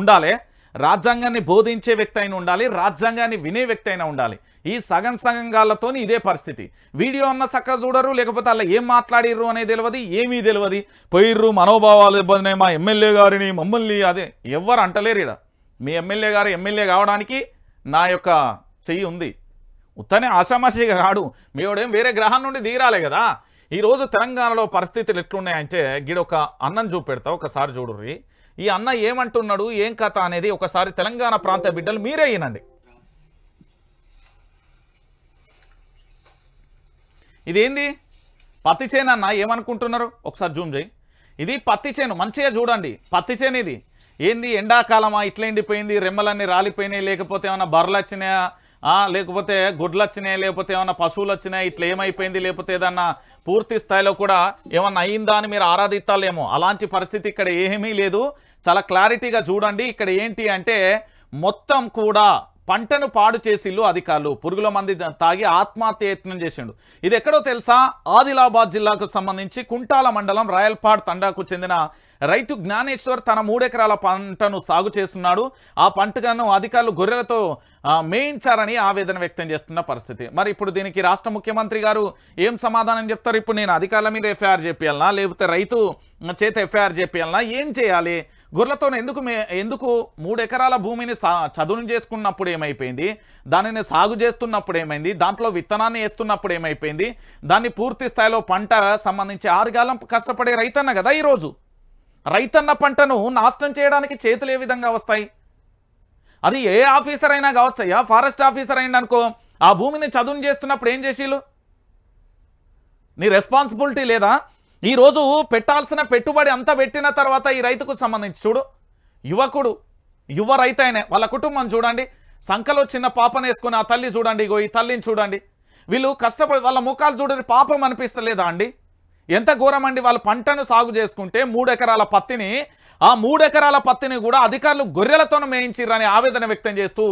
ఉండాలి, రాజ్యాంగాన్ని బోధించే వ్యక్తి అయినా ఉండాలి, రాజ్యాంగాన్ని వినే వ్యక్తి అయినా ఉండాలి. ఈ సగంగాలతో ఇదే పరిస్థితి. వీడియో అన్న సక్క చూడరు, లేకపోతే అలా ఏం మాట్లాడిర్రు అనేది తెలియదు, ఏమీ తెలియదు. పోయిర్రు మనోభావాలు ఇబ్బంది, మా ఎమ్మెల్యే గారిని మమ్మల్ని అదే ఎవ్వరు అంటలేరు. ఇక్కడ మీ ఎమ్మెల్యే గారు ఎమ్మెల్యే కావడానికి నా యొక్క చెయ్యి ఉంది. ఉత్తనే ఆషామాషిగా రాడు, మేడేం వేరే గ్రహం నుండి దిగిరాలే కదా. ఈరోజు తెలంగాణలో పరిస్థితులు ఎట్లున్నాయంటే గిడొక అన్నం చూపెడతా, ఒకసారి చూడుర్రి. ఈ అన్న ఏమంటున్నాడు, ఏం కథ అనేది ఒకసారి తెలంగాణ ప్రాంత బిడ్డలు మీరే వినండి. ఇదేంది పత్తి చేను అన్న, ఏమనుకుంటున్నారు? ఒకసారి జూమ్ చేయి. ఇది పత్తి చేను, మంచిగా చూడండి. పత్తి చేను ఇది ఏంది, ఎండాకాలమా ఇట్లా ఎండిపోయింది, రెమ్మలన్నీ రాలిపోయినాయి, లేకపోతే ఏమన్నా బర్రెలు వచ్చినాయా, లేకపోతే గుడ్లు వచ్చినాయి, లేకపోతే ఏమన్నా పశువులు వచ్చినాయి, ఇట్లా ఏమైపోయింది, లేకపోతే ఏదన్నా పూర్తి స్థాయిలో కూడా ఏమన్నా అయిందా అని మీరు ఆరాధిస్తాలేమో. అలాంటి పరిస్థితి ఇక్కడ ఏమీ లేదు. చాలా క్లారిటీగా చూడండి. ఇక్కడ ఏంటి అంటే మొత్తం కూడా పంటను పాడు చేసిల్లు అధికారులు. పురుగుల మంది తాగి ఆత్మహత్య యత్నం చేసిండు. ఇది ఎక్కడో తెలుసా? ఆదిలాబాద్ జిల్లాకు సంబంధించి కుంటాల మండలం రాయల్పాడ్ తండాకు చెందిన రైతు జ్ఞానేశ్వర్ తన 3 ఎకరాల పంటను సాగు చేస్తున్నాడు. ఆ పంటను అధికారులు గొర్రెలతో మేయించారని ఆవేదన వ్యక్తం చేస్తున్న పరిస్థితి. మరి ఇప్పుడు దీనికి రాష్ట్ర ముఖ్యమంత్రి గారు ఏం సమాధానం చెప్తారు? ఇప్పుడు నేను అధికారుల మీద ఎఫ్ఐఆర్ చేపియాలనా, లేకపోతే రైతు చేత ఎఫ్ఐఆర్ చేపియాలనా, ఏం చేయాలి? గొర్రెలతో ఎందుకు 3 ఎకరాల భూమిని చదును చేసుకున్నప్పుడు ఏమైపోయింది, దానిని సాగు చేస్తున్నప్పుడు ఏమైంది, దాంట్లో విత్తనాన్ని వేస్తున్నప్పుడు ఏమైపోయింది, దాన్ని పూర్తి స్థాయిలో పంట సంబంధించి 6 కాలం కష్టపడే రైతన్న కదా. ఈరోజు రైతన్న పంటను నాశనం చేయడానికి చేతులు ఏ విధంగా వస్తాయి? అది ఏ ఆఫీసర్ అయినా కావచ్చయ్యా, ఫారెస్ట్ ఆఫీసర్ అయినా అనుకో, ఆ భూమిని చదును చేస్తున్నప్పుడు ఏం చేసిలు? నీ రెస్పాన్సిబిలిటీ లేదా? ఈరోజు పెట్టాల్సిన పెట్టుబడి అంతా పెట్టిన తర్వాత ఈ రైతుకు సంబంధించి చూడు, యువ రైతు అయినా వాళ్ళ కుటుంబం చూడండి, సంకలో చిన్న పాపను వేసుకుని ఆ తల్లి చూడండి, ఇగో ఈ తల్లిని చూడండి, వీళ్ళు కష్టపడి వాళ్ళ ముఖాలు చూడండి, పాపం అనిపిస్తలేదా అండి? ఎంత ఘోరం అండి. వాళ్ళ పంటను సాగు చేసుకుంటే 3 ఎకరాల పత్తిని, ఆ 3 ఎకరాల పత్తిని కూడా అధికారులు గొర్రెలతోనే మేయించిర్రని ఆవేదన వ్యక్తం చేస్తూ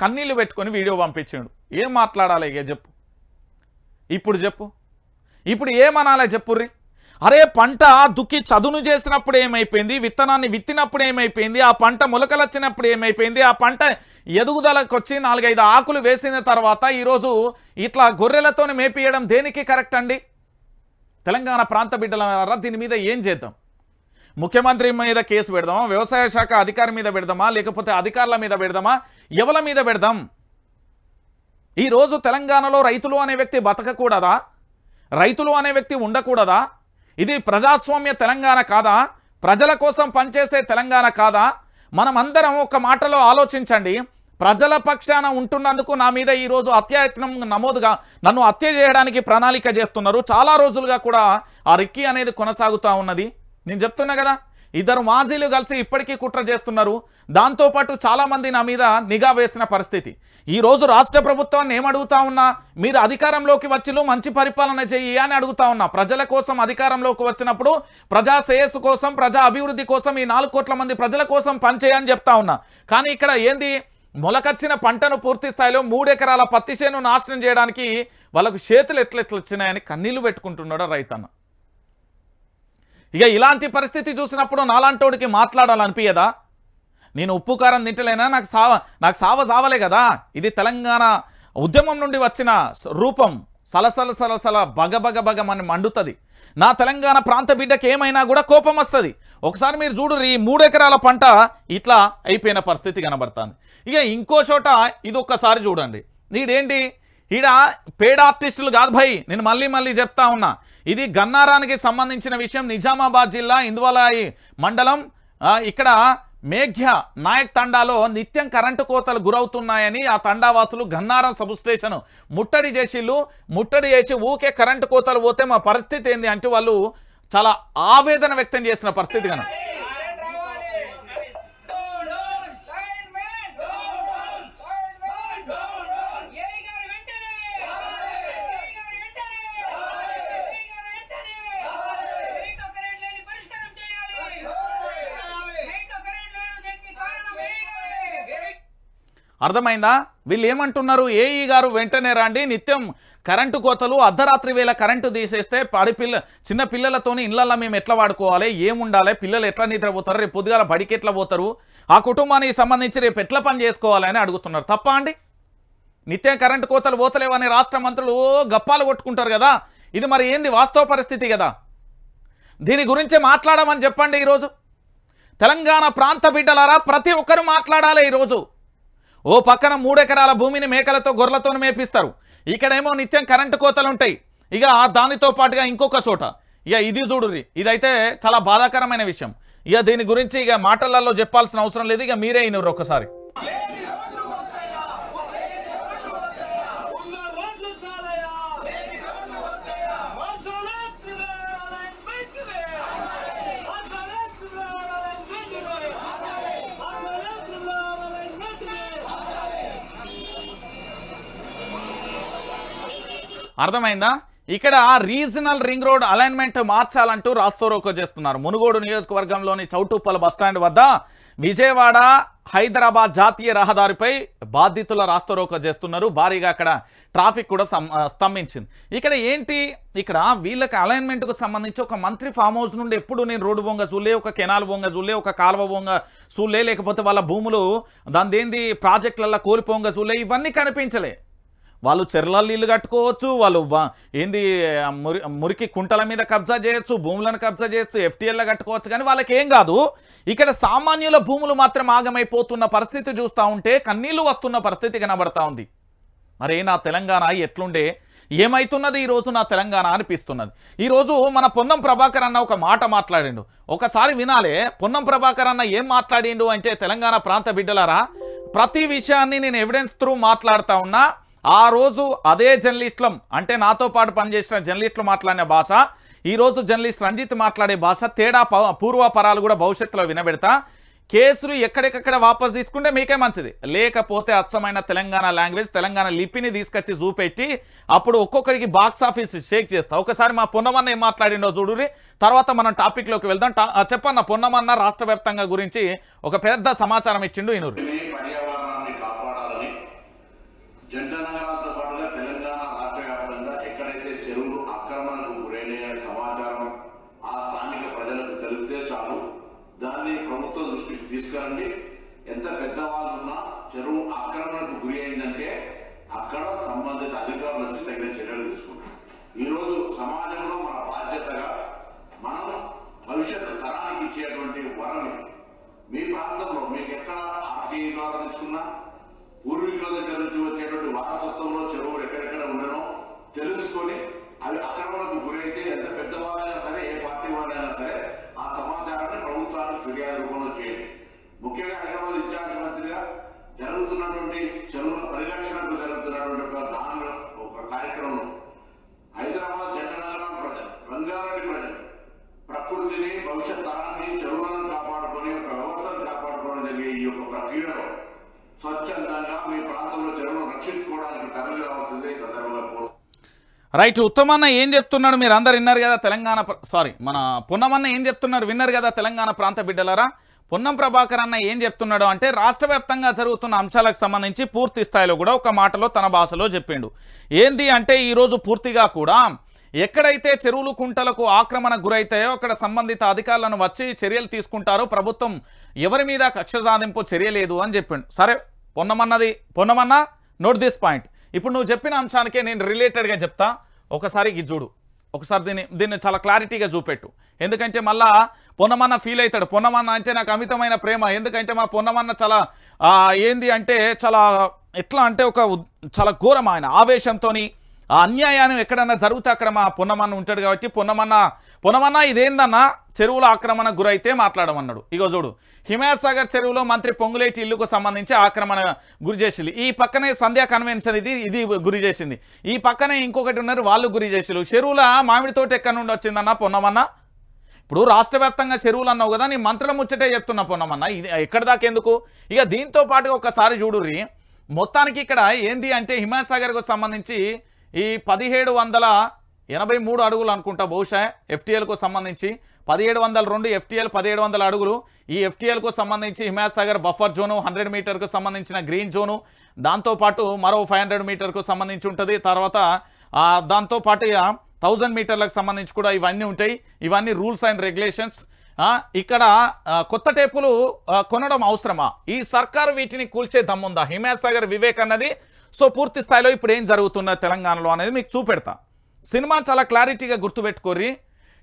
కన్నీళ్లు పెట్టుకొని వీడియో పంపించాడు. ఏం మాట్లాడాలి ఇక చెప్పు, ఇప్పుడు ఏమనాలి చెప్పుర్రి? అరే పంట దుక్కి చదును చేసినప్పుడు ఏమైపోయింది, విత్తనాన్ని విత్తినప్పుడు ఏమైపోయింది, ఆ పంట మొలకలు వచ్చినప్పుడు ఏమైపోయింది, ఆ పంట ఎదుగుదలకు వచ్చి 4-5 ఆకులు వేసిన తర్వాత ఈరోజు ఇట్లా గొర్రెలతోనే మేపియడం దేనికి కరెక్ట్ అండి? తెలంగాణ ప్రాంత బిడ్డల దీని మీద ఏం చేద్దాం? ముఖ్యమంత్రి మీద కేసు పెడదామా, వ్యవసాయ శాఖ అధికారి మీద పెడదామా, లేకపోతే అధికారుల మీద పెడదామా, ఎవరి మీద పెడదాం? ఈరోజు తెలంగాణలో రైతులు అనే వ్యక్తి బతకకూడదా? రైతులు అనే వ్యక్తి ఉండకూడదా? ఇది ప్రజాస్వామ్య తెలంగాణ కాదా? ప్రజల కోసం పనిచేసే తెలంగాణ కాదా? మనమందరం ఒక మాటలో ఆలోచించండి. ప్రజల పక్షాన ఉంటున్నందుకు నా మీద ఈరోజు హత్యాయత్నం నమోదుగా నన్ను హత్య చేయడానికి ప్రణాళిక చేస్తున్నారు. చాలా రోజులుగా కూడా ఆ రిక్కీ అనేది కొనసాగుతూ ఉన్నది. నేను చెప్తున్నా కదా, 2 మాజీలు కలిసి ఇప్పటికీ కుట్ర చేస్తున్నారు. దాంతోపాటు చాలామంది నా మీద నిఘా వేసిన పరిస్థితి. ఈరోజు రాష్ట్ర ప్రభుత్వాన్ని ఏమడుగుతా ఉన్నా, మీరు అధికారంలోకి వచ్చిలు మంచి పరిపాలన చెయ్యి అని అడుగుతా ఉన్నా. ప్రజల కోసం అధికారంలోకి వచ్చినప్పుడు ప్రజా శ్రేయస్సు కోసం, ప్రజా అభివృద్ధి కోసం, ఈ 4 కోట్ల మంది ప్రజల కోసం పనిచేయని చెప్తా ఉన్నా. కానీ ఇక్కడ ఏంది, మొలకచ్చిన పంటను పూర్తి స్థాయిలో 3 ఎకరాల పత్తి చేను నాశనం చేయడానికి వాళ్ళకు చేతులు ఎట్లొచ్చినాయని కన్నీళ్లు పెట్టుకుంటున్నాడు రైతన్న. ఇక ఇలాంటి పరిస్థితి చూసినప్పుడు నాలాంటోడికి మాట్లాడాలనిపించదా? నేను ఉప్పు కారం తింటలేనా, నాకు సావలే కదా. ఇది తెలంగాణ ఉద్యమం నుండి వచ్చిన రూపం. సలసల బగమని మండుతుంది. నా తెలంగాణ ప్రాంత బిడ్డకి ఏమైనా కూడా కోపం వస్తుంది. ఒకసారి మీరు చూడు, ఈ 3 ఎకరాల పంట ఇట్లా అయిపోయిన పరిస్థితి కనబడుతుంది. ఇక ఇంకో చోట ఇది ఒక్కసారి చూడండి. నీడేంటి, ఈడ పేడ ఆర్టిస్టులు కాదు భయ్, నేను మళ్ళీ చెప్తా ఉన్నా. ఇది గన్నారానికి సంబంధించిన విషయం. నిజామాబాద్ జిల్లా ఇందువలాయి మండలం ఇక్కడ మేఘ్య నాయక్ తండాలో నిత్యం కరెంటు కోతలు గురవుతున్నాయని ఆ తండావాసులు గన్నారం సబ్ స్టేషన్ ముట్టడి చేసి ఊకే కరెంటు కోతలు పోతే మా పరిస్థితి ఏంది అంటే వాళ్ళు చాలా ఆవేదన వ్యక్తం చేసిన పరిస్థితి కనుక అర్థమైందా? వీళ్ళు ఏమంటున్నారు, ఏఈ గారు వెంటనే రండి, నిత్యం కరెంటు కోతలు, అర్ధరాత్రి వేళ కరెంటు తీసేస్తే చిన్న పిల్లలతోని ఇళ్లలో మేము ఎట్లా వాడుకోవాలి, ఏముండాలి, పిల్లలు ఎట్లా నిద్రపోతారు, రేపు పొద్దుగాల బడికి ఎట్లా పోతారు, ఆ కుటుంబానికి సంబంధించి రేపు ఎట్లా పని చేసుకోవాలని అడుగుతున్నారు. తప్ప అండి? నిత్యం కరెంటు కోతలు పోతలేవని రాష్ట్ర మంత్రులు గప్పాలు కొట్టుకుంటారు కదా, ఇది మరి ఏంది వాస్తవ పరిస్థితి కదా. దీని గురించే మాట్లాడమని చెప్పండి. ఈరోజు తెలంగాణ ప్రాంత బిడ్డలారా ప్రతి ఒక్కరు మాట్లాడాలి. ఈరోజు ఓ పక్కన 3 ఎకరాల భూమిని మేకలతో గొర్రెలతో మేపిస్తారు, ఇక్కడేమో నిత్యం కరెంటు కోతలు ఉంటాయి. ఇక దానితో పాటుగా ఇంకొక చోట ఇక ఇది చూడుర్రి, ఇదైతే చాలా బాధాకరమైన విషయం. ఇక దీని గురించి ఇక మాటలలో చెప్పాల్సిన అవసరం లేదు, ఇక మీరే అయినరు ఒక్కసారి. అర్థమైందా? ఇక్కడ రీజనల్ రింగ్ రోడ్ అలైన్మెంట్ మార్చాలంటూ రాస్తారోకో చేస్తున్నారు. మునుగోడు నియోజకవర్గంలోని చౌటుప్పల బస్టాండ్ వద్ద విజయవాడ హైదరాబాద్ జాతీయ రహదారిపై బాధితుల రాస్తారోకో చేస్తున్నారు. భారీగా అక్కడ ట్రాఫిక్ కూడా స్తంభించింది. ఇక్కడ ఏంటి, ఇక్కడ వీళ్ళకి అలైన్మెంట్కు సంబంధించి ఒక మంత్రి ఫామ్ హౌస్ నుండి ఎప్పుడు నేను రోడ్డు బొంగ చూలే, ఒక కెనాల్ బొంగ చూలే, ఒక కాలువ బొంగ చూలే, లేకపోతే వాళ్ళ భూములు దాని ఏంది ప్రాజెక్టులలో కోల్పోంగ చూలే, ఇవన్నీ కనిపించలే. వాళ్ళు చెర్లల్లో ఇల్లు కట్టుకోవచ్చు, వాళ్ళు ఏంది మురికి కుంటల మీద కబ్జా చేయొచ్చు, భూములను కబ్జా చేయొచ్చు, ఎఫ్టీఎల్లో కట్టుకోవచ్చు, కానీ వాళ్ళకి ఏం కాదు. ఇక్కడ సామాన్యుల భూములు మాత్రం ఆగమైపోతున్న పరిస్థితి చూస్తూ ఉంటే కన్నీళ్లు వస్తున్న పరిస్థితి కనబడతా ఉంది. మరే నా తెలంగాణ ఎట్లుండే, ఏమైతున్నది ఈరోజు నా తెలంగాణ అనిపిస్తున్నది. ఈరోజు మన పొన్నం ప్రభాకర్ అన్న ఒక మాట మాట్లాడిండు, ఒకసారి వినాలే. పొన్నం ప్రభాకర్ అన్న ఏం మాట్లాడిండు అంటే, తెలంగాణ ప్రాంత బిడ్డలారా ప్రతి విషయాన్ని నేను ఎవిడెన్స్ త్రూ మాట్లాడుతూ ఉన్నా. ఆ రోజు అదే జర్నలిస్టులం అంటే నాతో పాటు పనిచేసిన జర్నలిస్టులు మాట్లాడిన భాష, ఈరోజు జర్నలిస్ట్ రంజిత్ మాట్లాడే భాష తేడా, పూర్వపరాలు కూడా భవిష్యత్తులో వినబెడతా. కేసులు ఎక్కడికక్కడ వాపసు తీసుకుంటే మీకే మంచిది, లేకపోతే అచ్చమైన తెలంగాణ లాంగ్వేజ్, తెలంగాణ లిపిని తీసుకొచ్చి చూపెట్టి అప్పుడు ఒక్కొక్కరికి బాక్స్ ఆఫీస్ షేక్ చేస్తా. ఒకసారి మా పొన్నమన్న ఏం మాట్లాడిండో చూడురి, తర్వాత మనం టాపిక్లోకి వెళ్దాం. చెప్పన్న పొన్నమన్న రాష్ట్ర వ్యాప్తంగా గురించి ఒక పెద్ద సమాచారం ఇచ్చిండు ఈనూరు. జంట నగరాలతో పాటుగా తెలంగాణ రాష్ట్ర వ్యాప్తంగా ఎక్కడైతే చెరువులు ఆక్రమణకు గురైన సమాచారం ఆ స్థానిక ప్రజలకు తెలిస్తే చాలు, దాన్ని ప్రభుత్వం దృష్టికి తీసుకురండి. ఎంత పెద్దవాళ్ళు ఉన్నా చెరువు ఆక్రమణకు గురి అయిందంటే అక్కడ సంబంధిత అధికారులు వచ్చి తగిన చర్యలు తీసుకుంటారు. ఈరోజు సమాజంలో మన బాధ్యతగా మనం భవిష్యత్తు తరానికి ఇచ్చేటువంటి వరం ఇది. మీ ప్రాంతంలో మీకు ఎక్కడ ఆర్టీఐ ద్వారా తీసుకున్నా, పూర్వీకుల దగ్గర నుంచి వచ్చేటువంటి వారసత్వంలో చెరువులు ఎక్కడెక్కడ ఉండనో తెలుసుకొని అవి ఆక్రమణకు గురైతే ఎంత పెద్దవాళ్ళైనా సరే, ఏ పార్టీ వాళ్ళైనా సరే ఆ సమాచారాన్ని ప్రభుత్వానికి ఫిర్యాదు రూపంలో చేయండి. ముఖ్యంగా హైదరాబాద్ ఇన్ఛార్జ్ మంత్రిగా జరుగుతున్నటువంటి చెరువుల పరిరక్షణకు జరుగుతున్నటువంటి ఒక కార్యక్రమం హైదరాబాద్ జంట నగరం ప్రజలు, రంగారెడ్డి ప్రజలు ప్రకృతిని, భవిష్యత్ తరాన్ని, చెరువులను కాపాడుకొని ఒక వ్యవస్థను కాపాడుకోవడం జరిగే ఈ యొక్క ప్రక్రియలో స్వచ్ఛందంగా మీ ప్రాంతంలో చెరువును రక్షించుకోవడానికి తరలి రావాల్సిందే ఈ సందర్భంగా. రైట్, ఉత్తమన్న ఏం చెప్తున్నాడు మీరు అందరు విన్నారు కదా. తెలంగాణ మన పొన్నమన్న ఏం చెప్తున్నారు విన్నారు కదా తెలంగాణ ప్రాంత బిడ్డలారా. పొన్నం ప్రభాకర్ అన్న ఏం చెప్తున్నాడు అంటే, రాష్ట్ర వ్యాప్తంగా జరుగుతున్న అంశాలకు సంబంధించి పూర్తి స్థాయిలో కూడా ఒక మాటలో తన భాషలో చెప్పిండు. ఏంది అంటే, ఈరోజు పూర్తిగా కూడా ఎక్కడైతే చెరువులు కుంటలకు ఆక్రమణ గురైతాయో అక్కడ సంబంధిత అధికారులను వచ్చి చర్యలు తీసుకుంటారో, ప్రభుత్వం ఎవరి మీద కక్ష సాధింపు చర్య లేదు అని చెప్పిండు. సరే పొన్నమన్న నోట్ దిస్ పాయింట్. ఇప్పుడు నువ్వు చెప్పిన అంశానికే నేను రిలేటెడ్గా చెప్తా. ఒకసారి ఇది చూడు, ఒకసారి దీన్ని చాలా క్లారిటీగా చూపెట్టు. ఎందుకంటే మళ్ళా పొన్నమన్న ఫీల్ అవుతాడు. పొన్నమన్న అంటే నాకు అమితమైన ప్రేమ. ఎందుకంటే మా పొన్నమన్న చాలా ఏంది అంటే చాలా ఎట్లా అంటే చాలా ఘోరం, ఆయన ఆవేశంతోని ఆ అన్యాయాన్ని ఎక్కడన్నా జరిగితే అక్కడ మా పొన్నమన్న ఉంటాడు. కాబట్టి పొన్నమన్న ఇదేందన్నా చెరువుల ఆక్రమణ గురైతే మాట్లాడమన్నాడు. ఇగో చూడు, హిమాయత్ చెరువులో మంత్రి పొంగులేటి ఇల్లుకు సంబంధించి ఆక్రమణ గురి చేసింది. ఈ పక్కనే సంధ్యా కన్వెన్షన్ ఇది గురి చేసింది. ఈ పక్కనే ఇంకొకటి ఉన్నారు, వాళ్ళు గురి చేసిరు. చెరువుల మామిడి తోట ఎక్కడి నుండి వచ్చిందన్న పొన్నమన్న? ఇప్పుడు రాష్ట్ర వ్యాప్తంగా చెరువులు అన్నావు కదా, నీ మంత్రుల ముచ్చటే చెప్తున్నా పొన్నమన్న. ఇది ఎక్కడి దాకా ఎందుకు? ఇక దీంతో పాటుగా ఒకసారి చూడుర్రి, మొత్తానికి ఇక్కడ ఏంది అంటే హిమాయత్ సంబంధించి ఈ 1783 అడుగులు అనుకుంటా బహుశా ఎఫ్టీఎల్కు సంబంధించి 1702 FTL 1700 అడుగులు. ఈ FTLకు సంబంధించి హిమాయత్ బఫర్ జోను 100 మీటర్కు సంబంధించిన గ్రీన్ జోను, దాంతోపాటు మరో 500 మీటర్కు సంబంధించి ఉంటుంది. తర్వాత దాంతోపాటు 1000 మీటర్లకు సంబంధించి కూడా ఇవన్నీ ఉంటాయి. ఇవన్నీ రూల్స్ అండ్ రెగ్యులేషన్స్. ఇక్కడ కొత్త టేపులు కొనడం అవసరమా? ఈ సర్కారు వీటిని కూల్చే దమ్ముందా? హిమాయత్ వివేక్ అన్నది సో పూర్తి స్థాయిలో ఇప్పుడు ఏం జరుగుతున్నది తెలంగాణలో అనేది మీకు చూపెడతా. సినిమా చాలా క్లారిటీగా గుర్తుపెట్టుకోర్రి.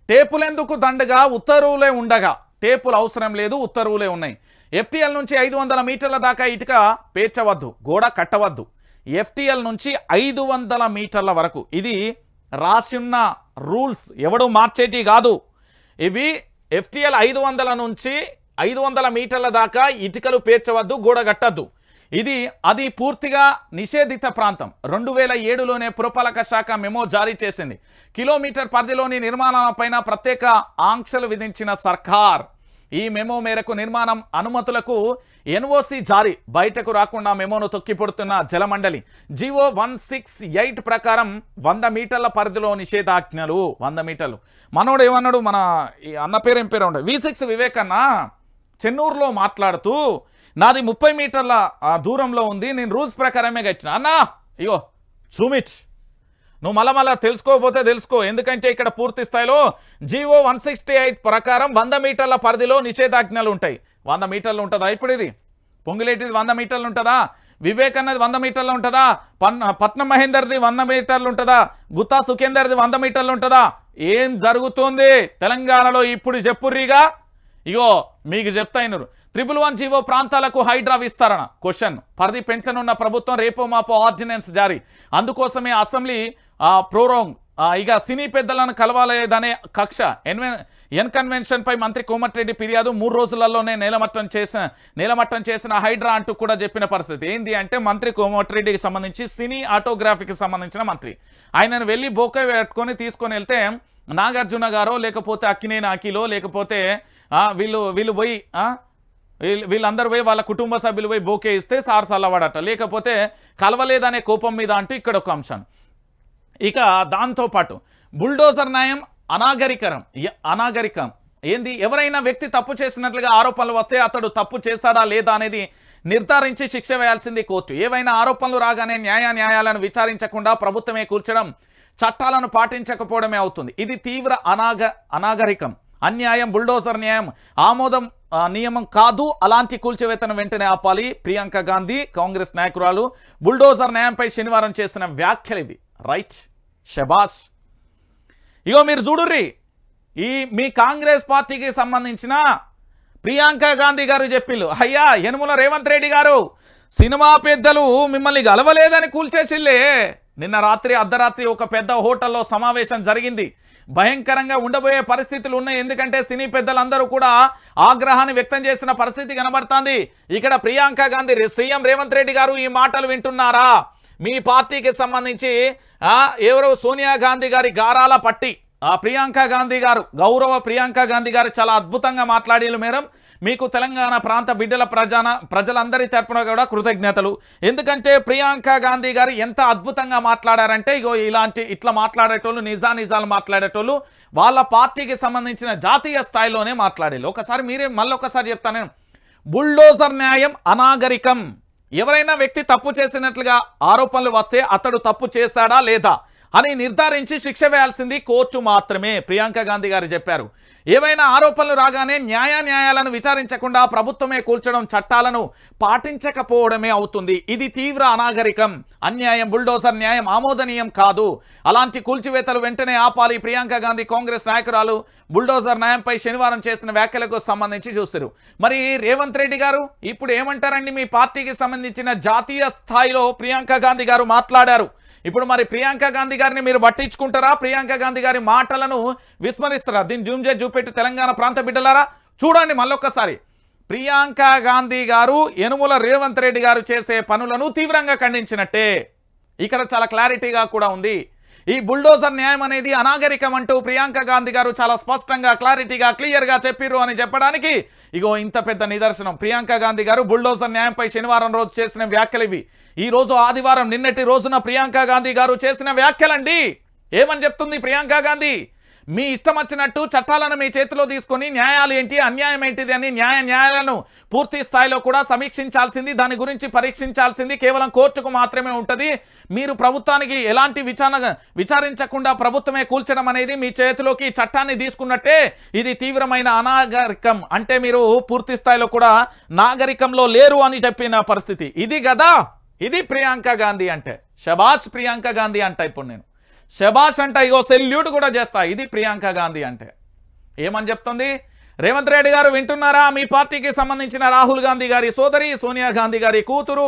టేపులెందుకు దండగా, ఉత్తర్వులే ఉండగా. టేపులు అవసరం లేదు, ఉత్తర్వులే ఉన్నాయి. FTL నుంచి 500 మీటర్ల దాకా ఇటుక పేర్చవద్దు, గోడ కట్టవద్దు. FTL నుంచి 500 మీటర్ల వరకు ఇది రాసిన్న రూల్స్, ఎవడు మార్చేటి కాదు. ఇవి FTL 500 నుంచి 500 మీటర్ల దాకా ఇటుకలు పేర్చవద్దు, గోడ కట్టద్దు. అది పూర్తిగా నిషేధిత ప్రాంతం. 2007లోనే పురపాలక శాఖ మెమో జారీ చేసింది. కిలోమీటర్ పరిధిలోని నిర్మాణాలపైన ప్రత్యేక ఆంక్షలు విధించిన సర్కార్ ఈ మెమో మేరకు నిర్మాణం అనుమతులకు NOC జారీ. బయటకు రాకుండా మెమోను తొక్కిపడుతున్న జలమండలి. జీవో 168 ప్రకారం 100 మీటర్ల పరిధిలో నిషేధాజ్ఞలు. 100 మీటర్లు. మనోడు ఏమన్నాడు, మన అన్న పేరు ఏం పేరు ఉండే V6 వివేక్ అన్న చెన్నూరులో మాట్లాడుతూ, నాది 30 మీటర్ల దూరంలో ఉంది, నేను రూల్స్ ప్రకారమే కట్టిన. అన్నా ఇగో చూమిట్, నువ్వు మళ్ళా తెలుసుకోకపోతే తెలుసుకో. ఎందుకంటే ఇక్కడ పూర్తి స్థాయిలో జీవో 168 ప్రకారం 100 మీటర్ల పరిధిలో నిషేధాజ్ఞలు ఉంటాయి. 100 మీటర్లు ఉంటుందా ఇప్పుడు? ఇది పొంగులేటిది 100 మీటర్లు ఉంటుందా? వివేక్ అన్నది 100 మీటర్లు ఉంటుందా? పట్నం మహేందర్ది 100 మీటర్లు ఉంటుందా? గుత్తా సుఖేందర్ది 100 మీటర్లు ఉంటుందా? ఏం జరుగుతుంది తెలంగాణలో ఇప్పుడు చెప్పుర్రిగా. ఇగో మీకు చెప్తా ఇన్నరు. 111 జీవో ప్రాంతాలకు హైడ్రా విస్తరణ. క్వశ్చన్, పరిధి పెంచనున్న ప్రభుత్వం రేపో మాపో ఆర్డినెన్స్ జారీ. అందుకోసమే అసెంబ్లీ ప్రోరోంగ్. ఇక సినీ పెద్దలను కలవాలేదనే కక్ష. కన్వెన్షన్ పై మంత్రి కోమటిరెడ్డి ఫిర్యాదు. 3 రోజులలోనే నేలమట్టం చేసిన హైడ్రా అంటూ కూడా చెప్పిన పరిస్థితి. ఏంది అంటే మంత్రి కోమటిరెడ్డికి సంబంధించి సినీ ఆటోగ్రాఫీకి సంబంధించిన మంత్రి, ఆయనను వెళ్ళి బోకే పెట్టుకొని తీసుకొని వెళ్తే నాగార్జున గారో లేకపోతే అక్కినేని అఖిలో లేకపోతే వీళ్ళు పోయి వీళ్ళందరూ పోయి వాళ్ళ కుటుంబ సభ్యులు పోయి బోకే ఇస్తే సార్ సల్లవాడట, లేకపోతే కలవలేదనే కోపం మీద అంటూ ఇక్కడ ఒక అంశం. ఇక దాంతోపాటు బుల్డోజర్ న్యాయం అనాగరికం ఏంది? ఎవరైనా వ్యక్తి తప్పు చేసినట్లుగా ఆరోపణలు వస్తే అతడు తప్పు చేస్తాడా లేదా అనేది నిర్ధారించి శిక్ష వేయాల్సింది కోర్టు. ఏవైనా ఆరోపణలు రాగానే న్యాయాలను విచారించకుండా ప్రభుత్వమే కూర్చడం, చట్టాలను పాటించకపోవడమే అవుతుంది. ఇది తీవ్ర అనాగరికం, అన్యాయం. బుల్డోజర్ న్యాయం ఆమోదం నియమం కాదు. అలాంటి కూల్చివేతను వెంటనే ఆపాలి. ప్రియాంక గాంధీ కాంగ్రెస్ నాయకురాలు బుల్డోజర్ న్యాయంపై శనివారం చేసిన వ్యాఖ్యలు ఇవి. రైట్, షబాష్. ఇగో మీరు చూడుర్రి, మీ కాంగ్రెస్ పార్టీకి సంబంధించిన ప్రియాంక గాంధీ గారు చెప్పిళ్ళు, అయ్యా యనుమల రేవంత్ రెడ్డి గారు సినిమా పెద్దలు మిమ్మల్ని గలవలేదని కూల్చేసిల్లే. నిన్న రాత్రి అర్ధరాత్రి ఒక పెద్ద హోటల్లో సమావేశం జరిగింది. భయంకరంగా ఉండబోయే పరిస్థితులు ఉన్నాయి. ఎందుకంటే సినీ పెద్దలందరూ కూడా ఆగ్రహాన్ని వ్యక్తం చేసిన పరిస్థితి కనబడుతుంది. ఇక్కడ ప్రియాంక గాంధీ, సీఎం రేవంత్ రెడ్డి గారు ఈ మాటలు వింటున్నారా? మీ పార్టీకి సంబంధించి ఎవరో సోనియా గాంధీ గారి గారాల పట్టి ప్రియాంక గాంధీ గారు, గౌరవ ప్రియాంక గాంధీ గారు చాలా అద్భుతంగా మాట్లాడేలు మేడం. మీకు తెలంగాణ ప్రాంత బిడ్డల ప్రజలందరి తరపున కూడా కృతజ్ఞతలు. ఎందుకంటే ప్రియాంక గాంధీ గారు ఎంత అద్భుతంగా మాట్లాడారంటే, ఇగో ఇట్లా మాట్లాడేటోళ్ళు, నిజాలు మాట్లాడేటోళ్ళు వాళ్ళ పార్టీకి సంబంధించిన జాతీయ స్థాయిలోనే మాట్లాడేది. ఒకసారి మీరే మళ్ళొకసారి చెప్తాను. బుల్డోజర్ న్యాయం అనాగరికం. ఎవరైనా వ్యక్తి తప్పు చేసినట్లుగా ఆరోపణలు వస్తే అతడు తప్పు చేశాడా లేదా అని నిర్ధారించి శిక్ష వేయాల్సింది కోర్టు మాత్రమే, ప్రియాంక గాంధీ గారు చెప్పారు. ఏవైనా ఆరోపణలు రాగానే న్యాయాలను విచారించకుండా ప్రభుత్వమే కూల్చడం, చట్టాలను పాటించకపోవడమే అవుతుంది. ఇది తీవ్ర అనాగరికం, అన్యాయం. బుల్డోజర్ న్యాయం ఆమోదనీయం కాదు. అలాంటి కూల్చివేతలు వెంటనే ఆపాలి. ప్రియాంక గాంధీ కాంగ్రెస్ నాయకురాలు బుల్డోజర్ న్యాయంపై శనివారం చేసిన వ్యాఖ్యలకు సంబంధించి చూస్తారు. మరి రేవంత్ రెడ్డి గారు ఇప్పుడు ఏమంటారండి? మీ పార్టీకి సంబంధించిన జాతీయ స్థాయిలో ప్రియాంక గాంధీ గారు మాట్లాడారు. ఇప్పుడు మరి ప్రియాంక గాంధీ గారిని మీరు పట్టించుకుంటారా? ప్రియాంక గాంధీ గారి మాటలను విస్మరిస్తారా? దీన్ని జూమ్ చేసి చూపెట్టి తెలంగాణ ప్రాంత బిడ్డలారా చూడండి మళ్ళొక్కసారి. ప్రియాంక గాంధీ గారు యనుమల రేవంత్ రెడ్డి గారు చేసే పనులను తీవ్రంగా ఖండించినట్టే. ఇక్కడ చాలా క్లారిటీగా కూడా ఉంది. ఈ బుల్డోజర్ న్యాయం అనేది అనాగరికం అంటూ ప్రియాంక గాంధీ గారు చాలా స్పష్టంగా, క్లారిటీగా, క్లియర్గా చెప్పిర్రు అని చెప్పడానికి ఇగో ఇంత పెద్ద నిదర్శనం. ప్రియాంక గాంధీ గారు బుల్డోజర్ న్యాయంపై శనివారం రోజు చేసిన వ్యాఖ్యలు ఇవి. ఈ రోజు ఆదివారం, నిన్నటి రోజున ప్రియాంక గాంధీ గారు చేసిన వ్యాఖ్యలండి. ఏమని చెప్తుంది ప్రియాంక గాంధీ? మీ ఇష్టం వచ్చినట్టు చట్టాలను మీ చేతిలో తీసుకొని న్యాయాలు ఏంటి అన్యాయం ఏంటిది అని న్యాయాలను పూర్తి స్థాయిలో కూడా సమీక్షించాల్సింది, దాని గురించి పరీక్షించాల్సింది కేవలం కోర్టుకు మాత్రమే ఉంటుంది. మీరు ప్రభుత్వానికి ఎలాంటి విచారించకుండా ప్రభుత్వమే కూల్చడం అనేది మీ చేతిలోకి చట్టాన్ని తీసుకున్నట్టే ఇది తీవ్రమైన అనాగరికం. అంటే మీరు పూర్తి స్థాయిలో కూడా నాగరికంలో లేరు అని చెప్పిన పరిస్థితి ఇది కదా. ఇది ప్రియాంక గాంధీ అంటే. శబాష్ ప్రియాంక గాంధీ అంట. ఇప్పుడు నేను శబాష్ అంట, ఇగో సెల్యూట్ కూడా చేస్తా. ఇది ప్రియాంక గాంధీ అంటే. ఏమని చెప్తుంది? రేవంత్ రెడ్డి గారు వింటున్నారా? మీ పార్టీకి సంబంధించిన రాహుల్ గాంధీ గారి సోదరి సోనియా గాంధీ గారి కూతురు,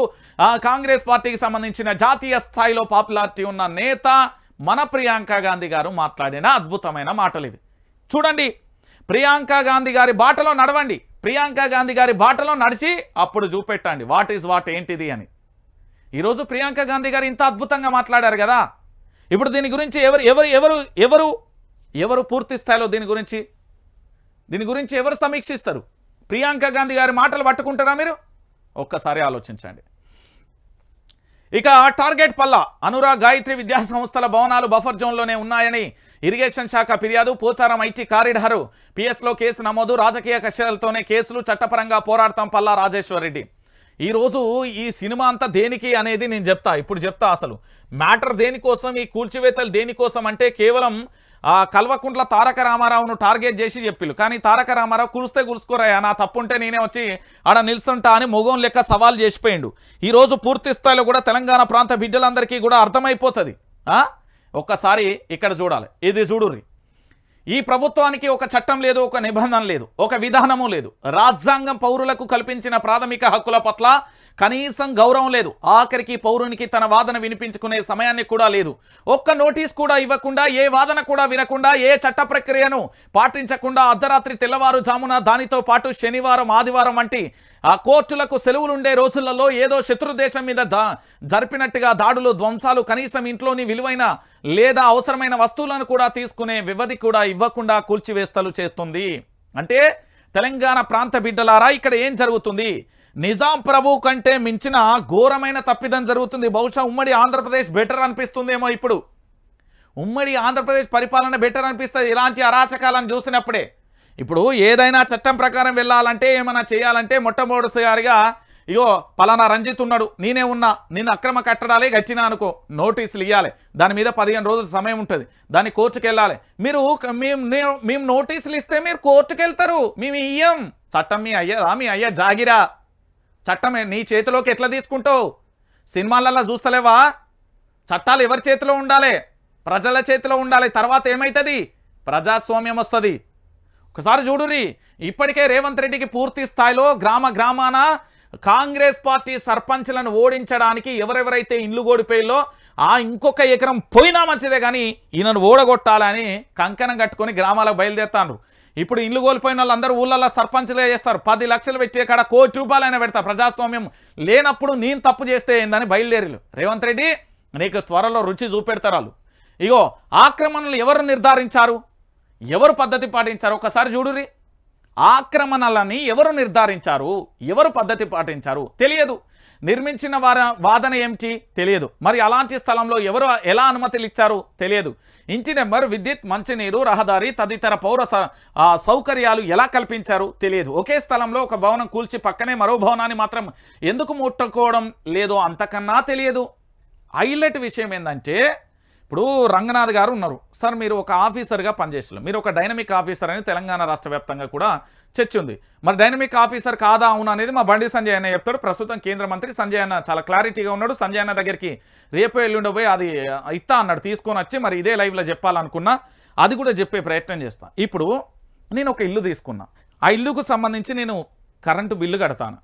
కాంగ్రెస్ పార్టీకి సంబంధించిన జాతీయ స్థాయిలో పాపులారిటీ ఉన్న నేత మన ప్రియాంక గాంధీ గారు మాట్లాడిన అద్భుతమైన మాటలు ఇవి. చూడండి, ప్రియాంక గాంధీ గారి బాటలో నడవండి. ప్రియాంక గాంధీ గారి బాటలో నడిచి అప్పుడు చూపెట్టండి వాట్ ఈజ్ వాట్ ఏంటిది అని. ఈరోజు ప్రియాంక గాంధీ గారు ఇంత అద్భుతంగా మాట్లాడారు కదా. ఇప్పుడు దీని గురించి ఎవరు పూర్తి స్థాయిలో దీని గురించి ఎవరు సమీక్షిస్తారు? ప్రియాంక గాంధీ గారి మాటలు పట్టుకుంటారా మీరు? ఒక్కసారి ఆలోచించండి. ఇక టార్గెట్ పల్లా అనురాగ్ గాయత్రి విద్యా సంస్థల భవనాలు బఫర్ జోన్లోనే ఉన్నాయని ఇరిగేషన్ శాఖ ఫిర్యాదు. పోచారం ఐటీ కారిడారు పిఎస్లో కేసు నమోదు. రాజకీయ కక్షలతోనే కేసులు, చట్టపరంగా పోరాడతాం పల్లా రాజేశ్వర్ రెడ్డి. ఈరోజు ఈ సినిమా అంతా దేనికి అనేది నేను చెప్తా. ఇప్పుడు చెప్తా అసలు మ్యాటర్ దేనికోసం, ఈ కూల్చివేతలు దేనికోసం అంటే కేవలం కల్వకుంట్ల తారక రామారావును టార్గెట్ చేసి చెప్పిళ్ళు. కానీ తారక రామారావు కూల్చుకోరాయా, నా తప్పుంటే నేనే వచ్చి ఆడ నిల్చుంటా అని మొగం లెక్క సవాల్ చేసిపోయిండు. ఈరోజు పూర్తి స్థాయిలో కూడా తెలంగాణ ప్రాంత బిడ్డలందరికీ కూడా అర్థమైపోతుంది. ఒక్కసారి ఇక్కడ చూడాలి. ఇది చూడుర్రి. ఈ ప్రభుత్వానికి ఒక చట్టం లేదు, ఒక నిబంధన లేదు, ఒక విధానము లేదు. రాజ్యాంగం పౌరులకు కల్పించిన ప్రాథమిక హక్కుల పట్ల కనీసం గౌరవం లేదు. ఆఖరికి పౌరునికి తన వాదన వినిపించుకునే సమయాన్ని కూడా లేదు. ఒక్క నోటీస్ కూడా ఇవ్వకుండా, ఏ వాదన కూడా వినకుండా, ఏ చట్ట ప్రక్రియను పాటించకుండా అర్ధరాత్రి తెల్లవారుజామున, దానితో పాటు శనివారం ఆదివారం వంటి ఆ కోర్టులకు సెలవులుండే రోజులలో ఏదో శత్రు దేశం మీద జరిపినట్టుగా దాడులు, ధ్వంసాలు, కనీసం ఇంట్లోని విలువైన లేదా అవసరమైన వస్తువులను కూడా తీసుకునే వ్యవధి కూడా ఇవ్వకుండా కూల్చివేస్తలు చేస్తుంది. అంటే తెలంగాణ ప్రాంత బిడ్డలారా, ఇక్కడ ఏం జరుగుతుంది? నిజాం ప్రభు కంటే మించిన ఘోరమైన తప్పిదం జరుగుతుంది. బహుశా ఉమ్మడి ఆంధ్రప్రదేశ్ బెటర్ అనిపిస్తుందేమో. ఇప్పుడు ఉమ్మడి ఆంధ్రప్రదేశ్ పరిపాలన బెటర్ అనిపిస్తుంది ఇలాంటి అరాచకాలను చూసినప్పుడే. ఇప్పుడు ఏదైనా చట్టం ప్రకారం వెళ్ళాలంటే, ఏమైనా చేయాలంటే మొట్టమొదటిసారిగా ఇగో పలానా రంజిత్ ఉన్నాడు, నేనే ఉన్నా, నేను అక్రమ కట్టడాలే గచ్చినా అనుకో, నోటీసులు ఇవ్వాలి. దాని మీద 15 రోజుల సమయం ఉంటుంది. దాన్ని కోర్టుకు వెళ్ళాలి. మేము నోటీసులు ఇస్తే మీరు కోర్టుకు వెళ్తారు. మేము ఇయ్యం. చట్టం మీ అయ్యా జాగిరా. చట్టం నీ చేతిలోకి ఎట్లా తీసుకుంటావు? సినిమాలలో చూస్తలేవా? చట్టాలు ఎవరి చేతిలో ఉండాలి? ప్రజల చేతిలో ఉండాలి. తర్వాత ఏమవుతుంది? ప్రజాస్వామ్యం వస్తుంది. ఒకసారి చూడుర్రి. ఇప్పటికే రేవంత్ రెడ్డికి పూర్తి స్థాయిలో గ్రామాన కాంగ్రెస్ పార్టీ సర్పంచ్లను ఓడించడానికి ఎవరెవరైతే ఇల్లు ఓడిపోయిల్లో ఇంకొక ఎకరం పోయినా మంచిదే కానీ ఈయనను ఓడగొట్టాలని కంకణం కట్టుకొని గ్రామాలకు బయలుదేరుతారు. ఇప్పుడు ఇల్లు కోల్పోయిన వాళ్ళందరూ ఊళ్ళల్లో సర్పంచ్లే చేస్తారు. 10 లక్షలు పెట్టే కాడ ₹1 కోటి పెడతా. ప్రజాస్వామ్యం లేనప్పుడు నేను తప్పు చేస్తే ఏందని బయలుదేరిలు. రేవంత్ రెడ్డి నీకు త్వరలో రుచి చూపెడతారు వాళ్ళు. ఇగో ఆక్రమణలు ఎవరు నిర్ధారించారు, ఎవరు పద్ధతి పాటించారు? ఒకసారి చూడుర్రి. ఆక్రమణలని ఎవరు నిర్ధారించారు, ఎవరు పద్ధతి పాటించారు తెలియదు. నిర్మించిన వాదన ఏమిటి తెలియదు. మరి అలాంటి స్థలంలో ఎవరు ఎలా అనుమతులు ఇచ్చారు తెలియదు. ఇంటి నెంబర్, విద్యుత్, మంచినీరు, రహదారి తదితర పౌర సౌకర్యాలు ఎలా కల్పించారు తెలియదు. ఒకే స్థలంలో ఒక భవనం కూల్చి పక్కనే మరో భవనాన్ని మాత్రం ఎందుకు ముట్టుకోవడం లేదో అంతకన్నా తెలియదు. హైలైట్ విషయం ఏంటంటే, ఇప్పుడు రంగనాథ్ గారు ఉన్నారు. సార్ మీరు ఒక ఆఫీసర్గా పనిచేసారు, మీరు ఒక డైనమిక్ ఆఫీసర్ అని తెలంగాణ రాష్ట్ర వ్యాప్తంగా కూడా చర్చ ఉంది. మరి డైనమిక్ ఆఫీసర్ కాదా అవును అనేది మా బండి సంజయ్ అన్న చెప్తాడు. ప్రస్తుతం కేంద్ర మంత్రి సంజయ్ అన్న చాలా క్లారిటీగా ఉన్నాడు. సంజయ్ అన్న దగ్గరికి రేపు ఎల్లుండి పోయి అది ఇస్తా అన్నాడు, తీసుకొని వచ్చి మరి ఇదే లైవ్లో చెప్పాలనుకున్నా, అది కూడా చెప్పే ప్రయత్నం చేస్తా. ఇప్పుడు నేను ఒక ఇల్లు తీసుకున్నా. ఆ ఇల్లుకు సంబంధించి నేను కరెంటు బిల్లు కడతాను,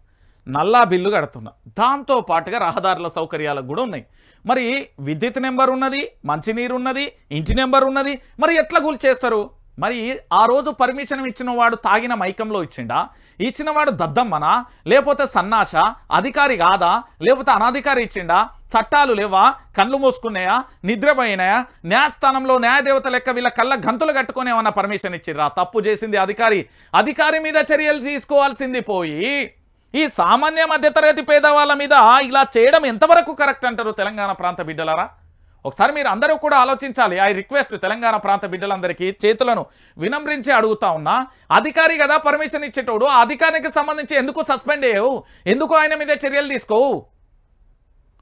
నల్లా బిల్లు కడుతున్నా, దాంతో పాటుగా రహదారుల సౌకర్యాలకు కూడా ఉన్నాయి. మరి విద్యుత్ నెంబర్ ఉన్నది, మంచినీరు ఉన్నది, ఇంటి నెంబర్ ఉన్నది. మరి ఎట్లా కూల్చేస్తారు? మరి ఆ రోజు పర్మిషన్ ఇచ్చిన వాడు తాగిన మైకంలో ఇచ్చిండా, ఇచ్చిన వాడు దద్దమ్మనా, లేకపోతే సన్నాస, అధికారి కాదా, లేకపోతే అనధికారి ఇచ్చిండా, చట్టాలు లేవా, కళ్ళు మూసుకున్నాయా, నిద్రపోయినాయా, న్యాయస్థానంలో న్యాయదేవత లెక్క వీళ్ళ కళ్ళ గంతులు కట్టుకుని ఏమన్నా పర్మిషన్ ఇచ్చిర్రా? తప్పు చేసింది అధికారి మీద చర్యలు తీసుకోవాల్సింది పోయి ఈ సామాన్య మధ్యతరగతి పేదవాళ్ళ మీద ఇలా చేయడం ఎంతవరకు కరెక్ట్ అంటారు తెలంగాణ ప్రాంత బిడ్డలారా? ఒకసారి మీరు అందరూ కూడా ఆలోచించాలి. ఐ రిక్వెస్ట్ తెలంగాణ ప్రాంత బిడ్డలందరికీ చేతులను వినమ్రించి అడుగుతా ఉన్నా, అధికారి కదా పర్మిషన్ ఇచ్చేటోడు, ఆ అధికారికి సంబంధించి ఎందుకు సస్పెండ్ అయ్యావు, ఎందుకు ఆయన మీద చర్యలు తీసుకోవు?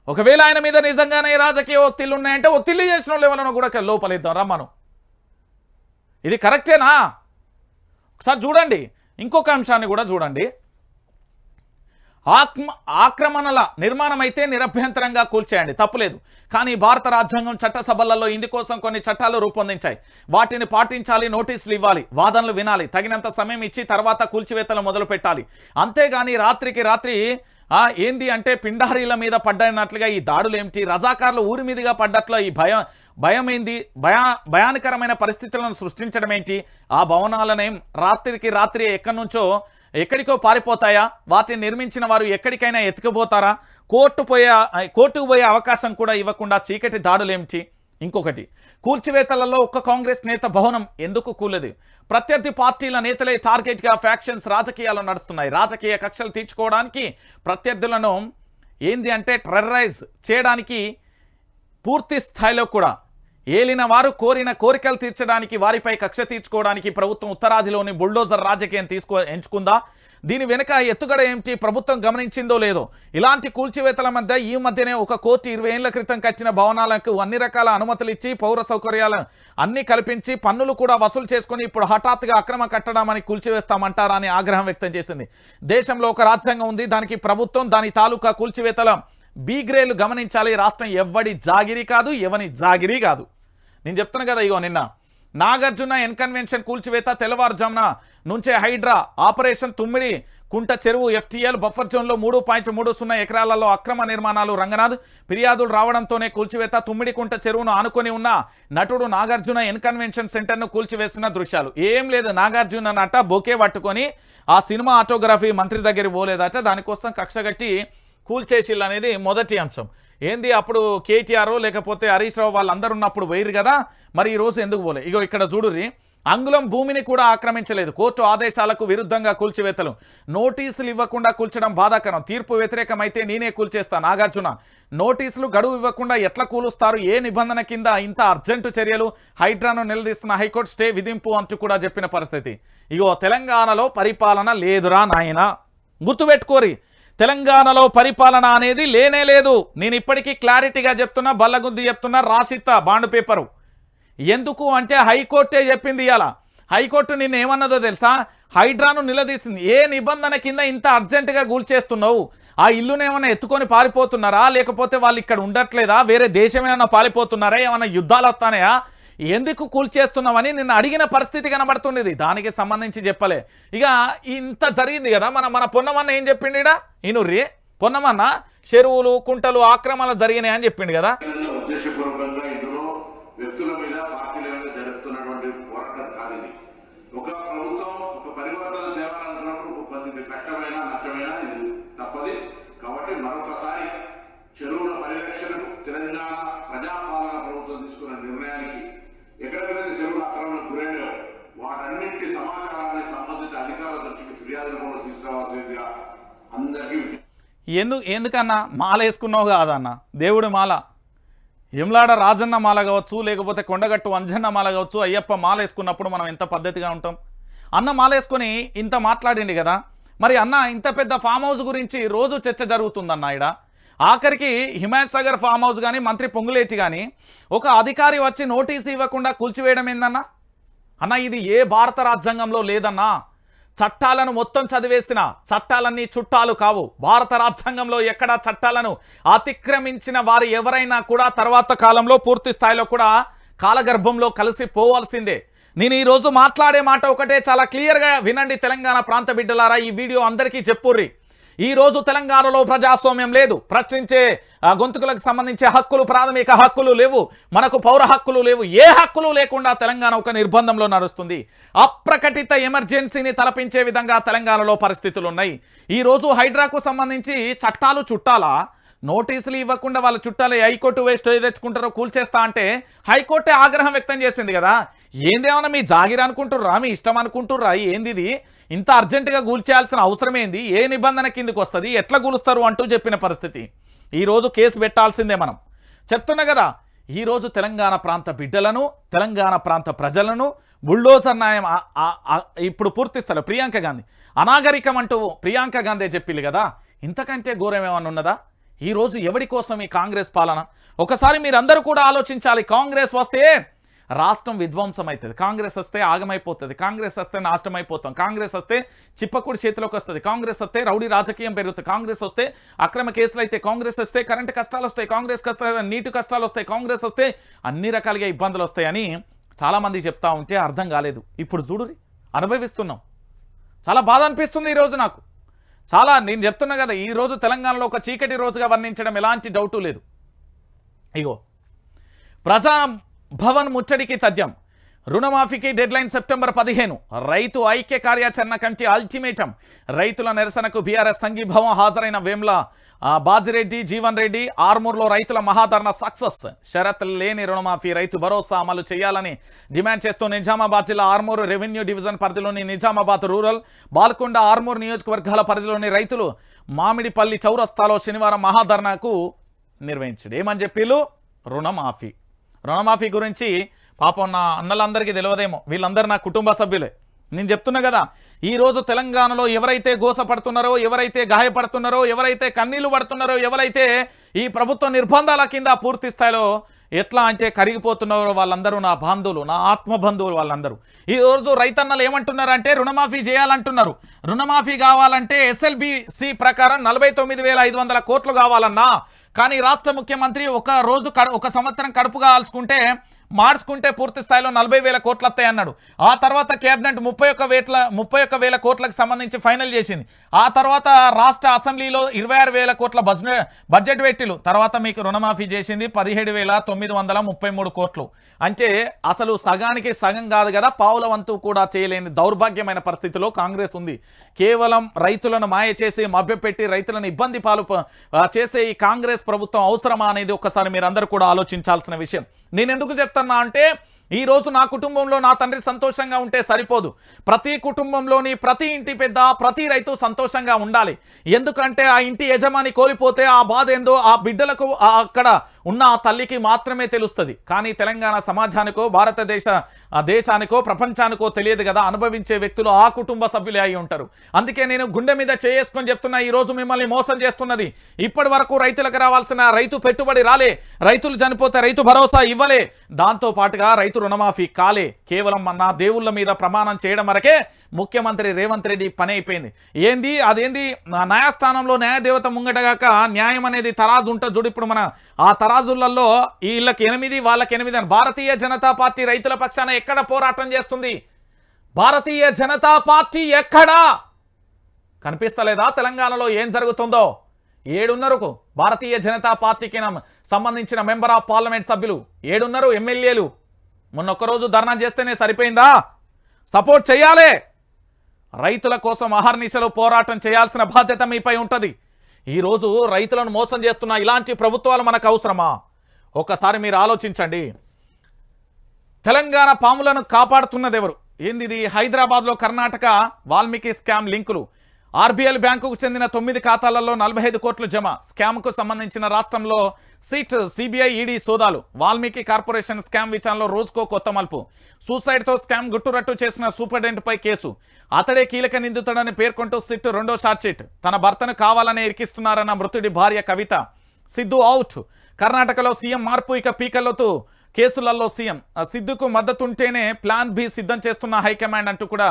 ఒకవేళ ఆయన మీద నిజంగానే రాజకీయ ఒత్తిళ్ళు ఉన్నాయంటే ఒత్తిళ్ళు చేసిన వాళ్ళు ఎవరైనా కూడా లోపలిద్దాం రమ్మను. ఇది కరెక్టేనా? ఒకసారి చూడండి, ఇంకొక అంశాన్ని కూడా చూడండి. ఆక్రమణల నిర్మాణం అయితే నిరభ్యంతరంగా కూల్చేయండి, తప్పులేదు. కానీ భారత రాజ్యాంగం చట్టసభలలో ఇందుకోసం కొన్ని చట్టాలు రూపొందించాయి. వాటిని పాటించాలి, నోటీసులు ఇవ్వాలి, వాదనలు వినాలి, తగినంత సమయం ఇచ్చి తర్వాత కూల్చివేతలు మొదలు పెట్టాలి. అంతేగాని రాత్రికి రాత్రి ఏంది అంటే పిండారీల మీద పడ్డనట్లుగా ఈ దాడులు ఏమిటి, రజాకార్లు ఊరి మీదుగా పడ్డట్లు ఈ భయం ఏంది, భయానకరమైన పరిస్థితులను సృష్టించడం ఏంటి? ఆ భవనాలనేం రాత్రికి రాత్రి ఎక్కడికో పారిపోతాయా? వాటిని నిర్మించిన వారు ఎక్కడికైనా ఎత్తుకుపోతారా? కోర్టుకు పోయే అవకాశం కూడా ఇవ్వకుండా చీకటి దాడులేమిటి? ఇంకొకటి, కూల్చివేతలలో ఒక్క కాంగ్రెస్ నేత భవనం ఎందుకు కూలదు? ప్రత్యర్థి పార్టీల నేతలే టార్గెట్గా ఫ్యాక్షన్స్ రాజకీయాలు నడుస్తున్నాయి. రాజకీయ కక్షలు తీర్చుకోవడానికి ప్రత్యర్థులను ఏంది అంటే టెర్రరైజ్ చేయడానికి పూర్తి స్థాయిలో కూడా ఏలిన వారు కోరిన కోరికలు తీర్చడానికి, వారిపై కక్ష తీర్చుకోవడానికి ప్రభుత్వం ఉత్తరాదిలోని బుల్డోజర్ రాజకీయం ఎంచుకుందా? దీని వెనుక ఎత్తుగడ ఏమిటి ప్రభుత్వం గమనించిందో లేదో? ఇలాంటి కూల్చివేతల మధ్య ఈ మధ్యనే ఒక కోర్టు 20 ఏళ్ల క్రితం కట్టిన భవనాలకు అన్ని రకాల అనుమతులు ఇచ్చి పౌర సౌకర్యాలు అన్ని కల్పించి పన్నులు కూడా వసూలు చేసుకుని ఇప్పుడు హఠాత్తుగా అక్రమ కట్టడాన్ని కూల్చివేస్తామంటారా అని ఆగ్రహం వ్యక్తం చేసింది. దేశంలో ఒక రాజ్యాంగం ఉంది, దానికి ప్రభుత్వం దాని తాలూకా కూల్చివేతల బీగ్రేలు గమనించాలి. రాష్ట్రం ఎవడి జాగిరి కాదు, ఎవని జాగిరి కాదు. నేను చెప్తున్నా కదా, ఇగో నిన్న నాగార్జున ఎన్కన్వెన్షన్ కూల్చివేత తెల్లవారుజామున నుంచే హైడ్రా ఆపరేషన్ తుమ్మిడి కుంట చెరువు ఎఫ్టీఎల్ బఫర్ జోన్లో 3.30 ఎకరాలలో అక్రమ నిర్మాణాలు. రంగనాథ్ ఫిర్యాదులు రావడంతోనే కూల్చివేత. తుమ్మిడి కుంట చెరువును ఆనుకొని ఉన్న నటుడు నాగార్జున ఎన్కన్వెన్షన్ సెంటర్ను కూల్చివేస్తున్న దృశ్యాలు. ఏం లేదు, నాగార్జున నట బొకే పట్టుకొని ఆ సినిమా ఆటోగ్రఫీ మంత్రి దగ్గరికి పోలేదట, దానికోసం కక్షగట్టి కూల్చేసిల్ అనేది మొదటి అంశం. ఏంది అప్పుడు కేటీఆర్ లేకపోతే హరీష్ రావు వాళ్ళందరూ ఉన్నప్పుడు వేయరు కదా, మరి ఈరోజు ఎందుకు పోలే? ఇగో ఇక్కడ చూడుర్రి, అంగుళం భూమిని కూడా ఆక్రమించలేదు. కోర్టు ఆదేశాలకు విరుద్ధంగా కూల్చివేతలు. నోటీసులు ఇవ్వకుండా కూల్చడం బాధాకరం. తీర్పు వ్యతిరేకమైతే నేనే కూల్చేస్తా. నాగార్జున నోటీసులు గడువు ఇవ్వకుండా ఎట్లా కూలుస్తారు? ఏ నిబంధన కింద ఇంత అర్జెంటు చర్యలు? హైడ్రాను నిలదీస్తున్న హైకోర్టు స్టే విధింపు అంటూ కూడా చెప్పిన పరిస్థితి. ఇగో తెలంగాణలో పరిపాలన లేదురా నాయన, గుర్తుపెట్టుకోరి. తెలంగాణలో పరిపాలన అనేది లేనే లేదు. నేను ఇప్పటికీ క్లారిటీగా చెప్తున్నా, బల్లగుద్ది చెప్తున్నా, రాసిత్తా బాండ్ పేపరు. ఎందుకు అంటే హైకోర్టే చెప్పింది. ఇలా హైకోర్టు నిన్న ఏమన్నదో తెలుసా? హైడ్రాను నిలదీసింది. ఏ నిబంధన కింద ఇంత అర్జెంటుగా కూల్చేస్తున్నావు? ఆ ఇల్లునేమన్నా ఎత్తుకొని పారిపోతున్నారా, లేకపోతే వాళ్ళు ఇక్కడ ఉండట్లేదా, వేరే దేశమేమన్నా పారిపోతున్నారా, ఏమన్నా యుద్ధాలు వస్తానాయా, ఎందుకు కూల్చేస్తున్నామని నిన్న అడిగిన పరిస్థితి కనబడుతున్నది. దానికి సంబంధించి చెప్పలే. ఇక ఇంత జరిగింది కదా, మన పొన్నమన్న ఏం చెప్పిండు? ఇడా ఇనుర్రి పొన్నమన్న చెరువులు కుంటలు ఆక్రమణలు జరిగినాయి అని చెప్పిండు కదా. ఉద్దేశపూర్వకంగా ఇందులో వ్యక్తుల మీద పార్టీల మీద జరుపుతున్నటువంటి పోరాటం కాదు ఇది. ఒక ప్రభుత్వం ఒక పరివర్తన చేయాలనుకున్నప్పుడు కొద్దిగా కష్టమైన నష్టమైన ఇది తప్పది. కాబట్టి మరొకసారి చెరువుల పరిరక్షణకు తెలంగాణ ప్రజాపాలన ప్రభుత్వం తీసుకున్న నిర్ణయానికి ఎక్కడెక్కడైతే చెరువుల ఆక్రమణకు గురైనాయో వాటన్నింటి సమాచారాన్ని సంబంధిత అధికారుల దృష్టికి ఫిర్యాదులు కూడా తీసుకురావాల్సిందిగా అందరికీ. ఎందుకన్నా మాల వేసుకున్నావు కాదన్న, దేవుడి మాల, ఎమ్లాడ రాజన్న మాల కావచ్చు, లేకపోతే కొండగట్టు అంజన్న మాల కావచ్చు, అయ్యప్ప మాల వేసుకున్నప్పుడు మనం ఎంత పద్ధతిగా ఉంటాం? అన్న మాల వేసుకొని ఇంత మాట్లాడింది కదా, మరి అన్న ఇంత పెద్ద ఫామ్ హౌస్ గురించి రోజు చర్చ జరుగుతుందన్న. ఇక్కడ ఆఖరికి హిమాయత్ సాగర్ ఫామ్ హౌస్ కానీ మంత్రి పొంగులేటి కానీ ఒక అధికారి వచ్చి నోటీసు ఇవ్వకుండా కూల్చివేయడం ఏందన్నా? అన్న ఇది ఏ భారత రాజ్యాంగంలో లేదన్నా. చట్టాలను మొత్తం చదివేసిన చట్టాలన్నీ చుట్టాలు కావు. భారత రాజ్యాంగంలో ఎక్కడా చట్టాలను అతిక్రమించిన వారు ఎవరైనా కూడా తర్వాత కాలంలో పూర్తి స్థాయిలో కూడా కాలగర్భంలో కలిసిపోవాల్సిందే. నేను ఈరోజు మాట్లాడే మాట ఒకటే, చాలా క్లియర్గా వినండి తెలంగాణ ప్రాంత బిడ్డలారా, ఈ వీడియో అందరికీ చెప్పుర్రి. ఈరోజు తెలంగాణలో ప్రజాస్వామ్యం లేదు. ప్రశ్నించే గొంతుకులకు సంబంధించే హక్కులు, ప్రాథమిక హక్కులు లేవు. మనకు పౌర హక్కులు లేవు. ఏ హక్కులు లేకుండా తెలంగాణ ఒక నిర్బంధంలో నడుస్తుంది. అప్రకటిత ఎమర్జెన్సీని తలపించే విధంగా తెలంగాణలో పరిస్థితులు ఉన్నాయి. ఈరోజు హైడ్రాకు సంబంధించి చట్టాలు చుట్టాలా? నోటీసులు ఇవ్వకుండా వాళ్ళ చుట్టాలు హైకోర్టు వేస్ట్ తెచ్చుకుంటారో కూల్చేస్తా అంటే హైకోర్టే ఆగ్రహం వ్యక్తం చేసింది కదా. ఏందేమన్నా మీ జాగిర్ అనుకుంటుర్రా, మీ ఇష్టం అనుకుంటుర్రా? ఏంది ఇది? ఇంత అర్జెంటుగా కూల్చేయాల్సిన అవసరం ఏంది? ఏ నిబంధన కిందకు వస్తుంది? ఎట్లా కూలుస్తారు అంటూ చెప్పిన పరిస్థితి. ఈరోజు కేసు పెట్టాల్సిందే. మనం చెప్తున్నా కదా, ఈరోజు తెలంగాణ ప్రాంత బిడ్డలను, తెలంగాణ ప్రాంత ప్రజలను బుల్డోజర్ న్యాయం ఇప్పుడు పూర్తిస్తారు. ప్రియాంక గాంధీ అనాగరికం అంటూ ప్రియాంక గాంధీ చెప్పింది కదా, ఇంతకంటే ఘోరం ఏమన్నా ఉన్నదా? ఈరోజు ఎవడి కోసం ఈ కాంగ్రెస్ పాలన? ఒకసారి మీరందరూ కూడా ఆలోచించాలి. కాంగ్రెస్ వస్తే రాష్ట్రం విధ్వంసం అవుతుంది, కాంగ్రెస్ వస్తే ఆగమైపోతుంది, కాంగ్రెస్ వస్తే నాశనమైపోతాం, కాంగ్రెస్ వస్తే చిప్పకుడి చేతిలోకి వస్తుంది, కాంగ్రెస్ వస్తే రౌడీ రాజకీయం పెరుగుతుంది, కాంగ్రెస్ వస్తే అక్రమ కేసులు అయితే, కాంగ్రెస్ వస్తే కరెంటు కష్టాలు వస్తాయి, కాంగ్రెస్ నీటి కష్టాలు వస్తాయి, కాంగ్రెస్ వస్తే అన్ని రకాలుగా ఇబ్బందులు వస్తాయని చాలామంది చెప్తా ఉంటే అర్థం కాలేదు. ఇప్పుడు చూడురి అనుభవిస్తున్నాం. చాలా బాధ అనిపిస్తుంది ఈరోజు నాకు. చాలా నేను చెప్తున్నా కదా, ఈరోజు తెలంగాణలో ఒక చీకటి రోజుగా వర్ణించడం ఎలాంటి డౌటు లేదు. ఇగో ప్రజా భవన్ ముట్టడికి తథ్యం, రుణమాఫీకి డెడ్లైన్ సెప్టెంబర్ 15, రైతు ఐక్య కార్యాచరణ కమిటీ అల్టిమేటం, రైతుల నిరసనకు బీఆర్ఎస్ సంఘీభావం, హాజరైన వేమ్ల బాజిరెడ్డి, జీవన్ రెడ్డి, ఆర్మూర్లో రైతుల మహాధరణ సక్సెస్, షరతులు లేని రుణమాఫీ, రైతు భరోసా అమలు చేయాలని డిమాండ్ చేస్తూ నిజామాబాద్ జిల్లా ఆర్మూరు రెవెన్యూ డివిజన్ పరిధిలోని నిజామాబాద్ రూరల్, బాల్కొండ, ఆర్మూరు నియోజకవర్గాల పరిధిలోని రైతులు మామిడిపల్లి చౌరస్తాలో శనివారం మహాధరణకు నిర్వహించాడు. ఏమని చెప్పిళ్ళు? రుణమాఫీ గురించి పాపం నా అన్నలందరికీ తెలియదేమో, వీళ్ళందరూ నా కుటుంబ సభ్యులే. నేను చెప్తున్నా కదా, ఈరోజు తెలంగాణలో ఎవరైతే గోసపడుతున్నారో, ఎవరైతే గాయపడుతున్నారో, ఎవరైతే కన్నీళ్లు పడుతున్నారో, ఎవరైతే ఈ ప్రభుత్వ నిర్బంధాల కింద పూర్తి స్థాయిలో ఎట్లా అంటే కరిగిపోతున్నారో వాళ్ళందరూ నా బంధువులు, నా ఆత్మ బంధువులు వాళ్ళందరూ. ఈరోజు రైతన్నలు ఏమంటున్నారంటే రుణమాఫీ చేయాలంటున్నారు. రుణమాఫీ కావాలంటే SLBC ప్రకారం 49,500 కోట్లు కావాలన్నా, కానీ రాష్ట్ర ముఖ్యమంత్రి ఒక సంవత్సరం కడుపు కాల్చుకుంటే మార్చుకుంటే పూర్తి స్థాయిలో 40,000 కోట్లు వస్తాయి అన్నాడు. ఆ తర్వాత కేబినెట్ 31,000 కోట్లకు సంబంధించి ఫైనల్ చేసింది. ఆ తర్వాత రాష్ట్ర అసెంబ్లీలో 26,000 కోట్ల బడ్జెట్ పెట్టిలు. తర్వాత మీకు రుణమాఫీ చేసింది 17,933 కోట్లు. అంటే అసలు సగానికి సగం కాదు కదా, పావుల వంతు కూడా చేయలేని దౌర్భాగ్యమైన పరిస్థితిలో కాంగ్రెస్ ఉంది. కేవలం రైతులను మాయ చేసి మభ్యపెట్టి రైతులను ఇబ్బంది పాలు చేసే ఈ కాంగ్రెస్ ప్రభుత్వం అవసరమా అనేది ఒకసారి మీరందరూ కూడా ఆలోచించాల్సిన విషయం. నేను ఎందుకు చెప్తున్నా అంటే, ఈరోజు నా కుటుంబంలో నా తండ్రి సంతోషంగా ఉంటే సరిపోదు, ప్రతి కుటుంబంలోని ప్రతి ఇంటి పెద్ద, ప్రతి రైతు సంతోషంగా ఉండాలి. ఎందుకంటే ఆ ఇంటి యజమాని కోల్పోతే ఆ బాధ ఏందో ఆ బిడ్డలకు అక్కడ ఉన్న ఆ తల్లికి మాత్రమే తెలుస్తుంది. కానీ తెలంగాణ సమాజానికో దేశానికో ప్రపంచానికో తెలియదు కదా, అనుభవించే వ్యక్తులు ఆ కుటుంబ సభ్యులే అయి ఉంటారు. అందుకే నేను గుండె మీద చేసుకొని చెప్తున్నా, ఈరోజు మిమ్మల్ని మోసం చేస్తున్నది ఇప్పటి వరకు రైతులకు రావాల్సిన రైతు పెట్టుబడి రాలే, రైతులు చనిపోతే రైతు భరోసా ఇవ్వలే, దాంతో పాటుగా రైతు రుణమాఫీ కాలే. కేవలం నా దేవుళ్ళ మీద ప్రమాణం చేయడం వరకే ముఖ్యమంత్రి రేవంత్ రెడ్డి పని అయిపోయింది. అదేంది న్యాయస్థానంలో న్యాయదేవత ముంగటగాక న్యాయం అనేది తరాజు ఉంటుంది చూడు. ఇప్పుడు మన ఆ తరాజులలో వీళ్ళకి 8 వాళ్ళకి 8 అని భారతీయ జనతా పార్టీ రైతుల పక్షాన ఎక్కడ పోరాటం చేస్తుంది? భారతీయ జనతా పార్టీ ఎక్కడా కనిపిస్తలేదా? తెలంగాణలో ఏం జరుగుతుందో 7 ఉన్నారు భారతీయ జనతా పార్టీకి సంబంధించిన మెంబర్ ఆఫ్ పార్లమెంట్ సభ్యులు, 7 ఉన్నారు ఎమ్మెల్యేలు. మొన్న ఒక్కరోజు ధర్నా చేస్తేనే సరిపోయిందా? సపోర్ట్ చేయాలి. రైతుల కోసం అహర్నిశలు పోరాటం చేయాల్సిన బాధ్యత మీపై ఉంటుంది. ఈరోజు రైతులను మోసం చేస్తున్న ఇలాంటి ప్రభుత్వాలు మనకు అవసరమా? ఒకసారి మీరు ఆలోచించండి. తెలంగాణ పాములను కాపాడుతున్నది ఎవరు? ఏంది? హైదరాబాద్లో కర్ణాటక వాల్మీకి స్కామ్ లింకులు. ఆర్బీఎల్ బ్యాంకుకు చెందిన 9 ఖాతాలలో 45 కోట్లు జమ. స్కామ్కు సంబంధించిన రాష్ట్రంలో సిబిఐ ఈడీ సోదాలు. వాల్మీకి కార్పొరేషన్ స్కామ్ విచారణలో రోజుకో కొత్త మలుపు. సూసైడ్తో స్కామ్ గుట్టురట్టు చేసిన సూపరింటెండెంట్పై కేసు. అతడే కీలక నిందితుడని పేర్కొంటూ సిట్ రెండో షార్ట్షీట్. తన భర్తను కావాలనే ఇరికిస్తున్నారన్న మృతుడి భార్య కవిత. సిద్ధు అవుట్. కర్ణాటకలో సీఎం మార్పు, ఇక పీకల్లోతూ కేసులలో సీఎం. సిద్ధుకు మద్దతుంటేనే ప్లాన్ బి సిద్ధం చేస్తున్న హైకమాండ్ అంటూ కూడా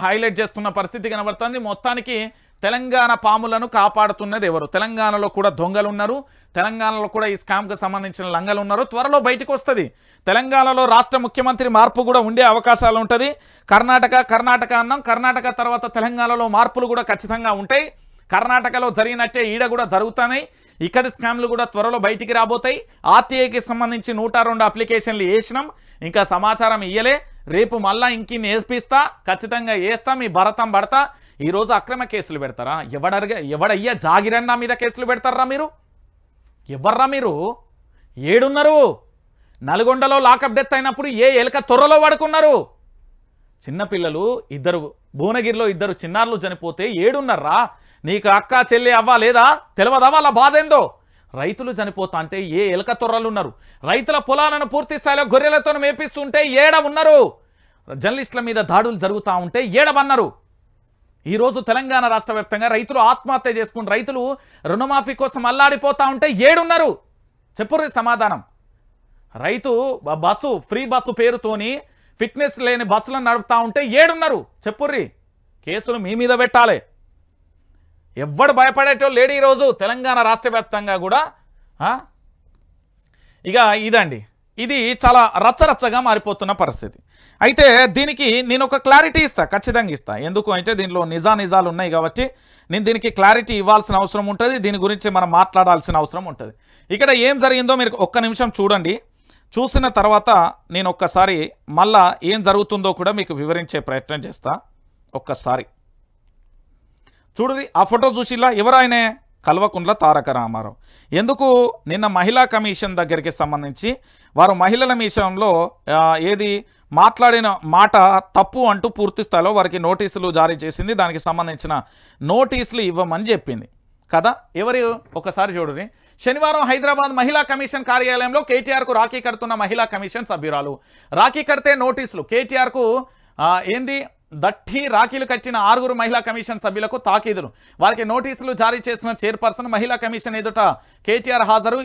హైలైట్ చేస్తున్న పరిస్థితి కనబడుతుంది. మొత్తానికి తెలంగాణ పాములను కాపాడుతున్నది ఎవరు? తెలంగాణలో కూడా దొంగలు ఉన్నారు, తెలంగాణలో కూడా ఈ స్కామ్కి సంబంధించిన లంగలు ఉన్నారు. త్వరలో బయటకు వస్తుంది. తెలంగాణలో రాష్ట్ర ముఖ్యమంత్రి మార్పు కూడా ఉండే అవకాశాలు ఉంటుంది. కర్ణాటక అన్నాం, కర్ణాటక తర్వాత తెలంగాణలో మార్పులు కూడా ఖచ్చితంగా ఉంటాయి. కర్ణాటకలో జరిగినట్టే ఈడ కూడా జరుగుతున్నాయి. ఇక్కడి స్కామ్లు కూడా త్వరలో బయటికి రాబోతాయి. ఆర్టీఐకి సంబంధించి 102 అప్లికేషన్లు వేసినాం, ఇంకా సమాచారం ఇయ్యలే. రేపు మళ్ళా ఇంకిన్ని వేపిస్తా, ఖచ్చితంగా వేస్తా, మీ భరతం పడతా. ఈరోజు అక్రమ కేసులు పెడతారా? ఎవడయ్యా జాగిరన్నా మీద కేసులు పెడతారా మీరు? ఎవర్రా మీరు? 7 ఉన్నారు. నల్గొండలో లాకప్ డెత్ అయినప్పుడు ఏ ఎలక తొర్రలో పడుకున్నారు? చిన్నపిల్లలు 2, భువనగిరిలో 2 చిన్నారులు చనిపోతే 7 ఉన్నారా? నీకు అక్క చెల్లి అవ్వ లేదా? తెలియదా వాళ్ళ బాధ ఏందో? రైతులు చనిపోతా అంటే ఏ ఎలక తొర్రలు ఉన్నారు? రైతుల పొలాలను పూర్తి స్థాయిలో గొర్రెలతో మేపిస్తుంటే ఏడ ఉన్నారు? జర్నలిస్టుల మీద దాడులు జరుగుతూ ఉంటే ఏడవన్నారు? ఈరోజు తెలంగాణ రాష్ట్ర వ్యాప్తంగా రైతులు ఆత్మహత్య చేసుకుని రైతులు రుణమాఫీ కోసం అల్లాడిపోతా ఉంటే ఏడున్నారు? చెప్పుర్రి సమాధానం. రైతు బస్సు ఫ్రీ బస్సు పేరుతోని ఫిట్నెస్ లేని బస్సులను నడుపుతా ఉంటే ఏడున్నారు? చెప్పుర్రి. కేసులు మీ మీద పెట్టాలి. ఎవ్వడు భయపడేటోళ్ళు లేడు ఈరోజు తెలంగాణ రాష్ట్ర వ్యాప్తంగా కూడా. ఇక ఇదండి, ఇది చాలా రచ్చరచ్చగా మారిపోతున్న పరిస్థితి. అయితే దీనికి నేను ఒక క్లారిటీ ఇస్తా, ఖచ్చితంగా ఇస్తా. ఎందుకు అంటే దీనిలో నిజాలు ఉన్నాయి కాబట్టి నేను దీనికి క్లారిటీ ఇవ్వాల్సిన అవసరం ఉంటుంది. దీని గురించి మనం మాట్లాడాల్సిన అవసరం ఉంటుంది. ఇక్కడ ఏం జరిగిందో మీరు ఒక్క నిమిషం చూడండి. చూసిన తర్వాత నేను ఒక్కసారి మళ్ళా ఏం జరుగుతుందో కూడా మీకు వివరించే ప్రయత్నం చేస్తా. ఒక్కసారి చూడండి ఆ ఫోటో చూసిలా. ఎవరాయనే? కల్వకుంట్ల తారక రామారావు. ఎందుకు? నిన్న మహిళా కమిషన్ దగ్గరికి సంబంధించి వారు మహిళల విషయంలో ఏది మాట్లాడిన మాట తప్పు అంటూ పూర్తి స్థాయిలో వారికి నోటీసులు జారీ చేసింది. దానికి సంబంధించిన నోటీసులు ఇవ్వమని చెప్పింది కదా. ఎవరు? ఒకసారి చూడండి. శనివారం హైదరాబాద్ మహిళా కమిషన్ కార్యాలయంలో కేటీఆర్కు రాఖీ కడుతున్న మహిళా కమిషన్ సభ్యురాలు. రాఖీ కడితే నోటీసులు. కేటీఆర్కు ఏంది దట్టి రాఖీలు కట్టిన 6 మహిళా కమిషన్ సభ్యులకు తాకీదులు. వారికి నోటీసులు జారీ చేసిన చైర్పర్సన్ మహిళా కమిషన్ ఎదుట కేటీఆర్ హాజరు.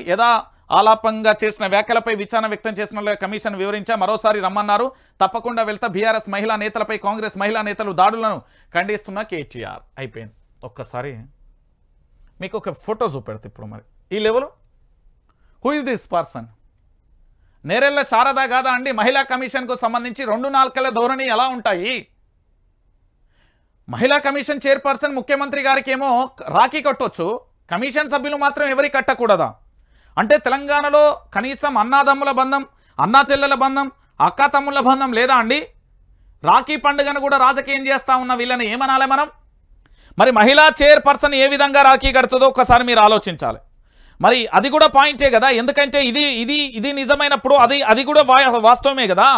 ఆలాపంగా చేసిన వ్యాఖ్యలపై విచారణ వ్యక్తం చేసిన కమిషన్ వివరించా. మరోసారి రమ్మన్నారు. తప్పకుండా వెళ్తా. బీఆర్ఎస్ మహిళా నేతలపై కాంగ్రెస్ మహిళా నేతలు దాడులను ఖండిస్తున్న కేటీఆర్. అయిపోయింది. ఒక్కసారి మీకు ఒక ఫోటో చూపెడతా ఇప్పుడు. మరి ఈ level who is this person? Nerella Sharada కాదా అండి? మహిళా కమిషన్కు సంబంధించి 2 నాలుకల ధోరణి ఎలా ఉంటాయి? మహిళా కమిషన్ చైర్పర్సన్ ముఖ్యమంత్రి గారికి ఏమో రాఖీ కట్టొచ్చు, కమిషన్ సభ్యులు మాత్రం ఎవరికి కట్టకూడదా? అంటే తెలంగాణలో కనీసం అన్నాదమ్ముల బంధం, అన్నా చెల్లెల బంధం, అక్కా తమ్ముళ్ళ బంధం లేదా అండి? రాఖీ పండుగను కూడా రాజకీయం చేస్తూ ఉన్న వీళ్ళని ఏమనాలి మనం? మరి మహిళా చైర్పర్సన్ ఏ విధంగా రాఖీ కడుతుందో ఒక్కసారి మీరు ఆలోచించాలి. మరి అది కూడా పాయింటే కదా. ఎందుకంటే ఇది నిజమైనప్పుడు అది కూడా వాస్తవమే కదా.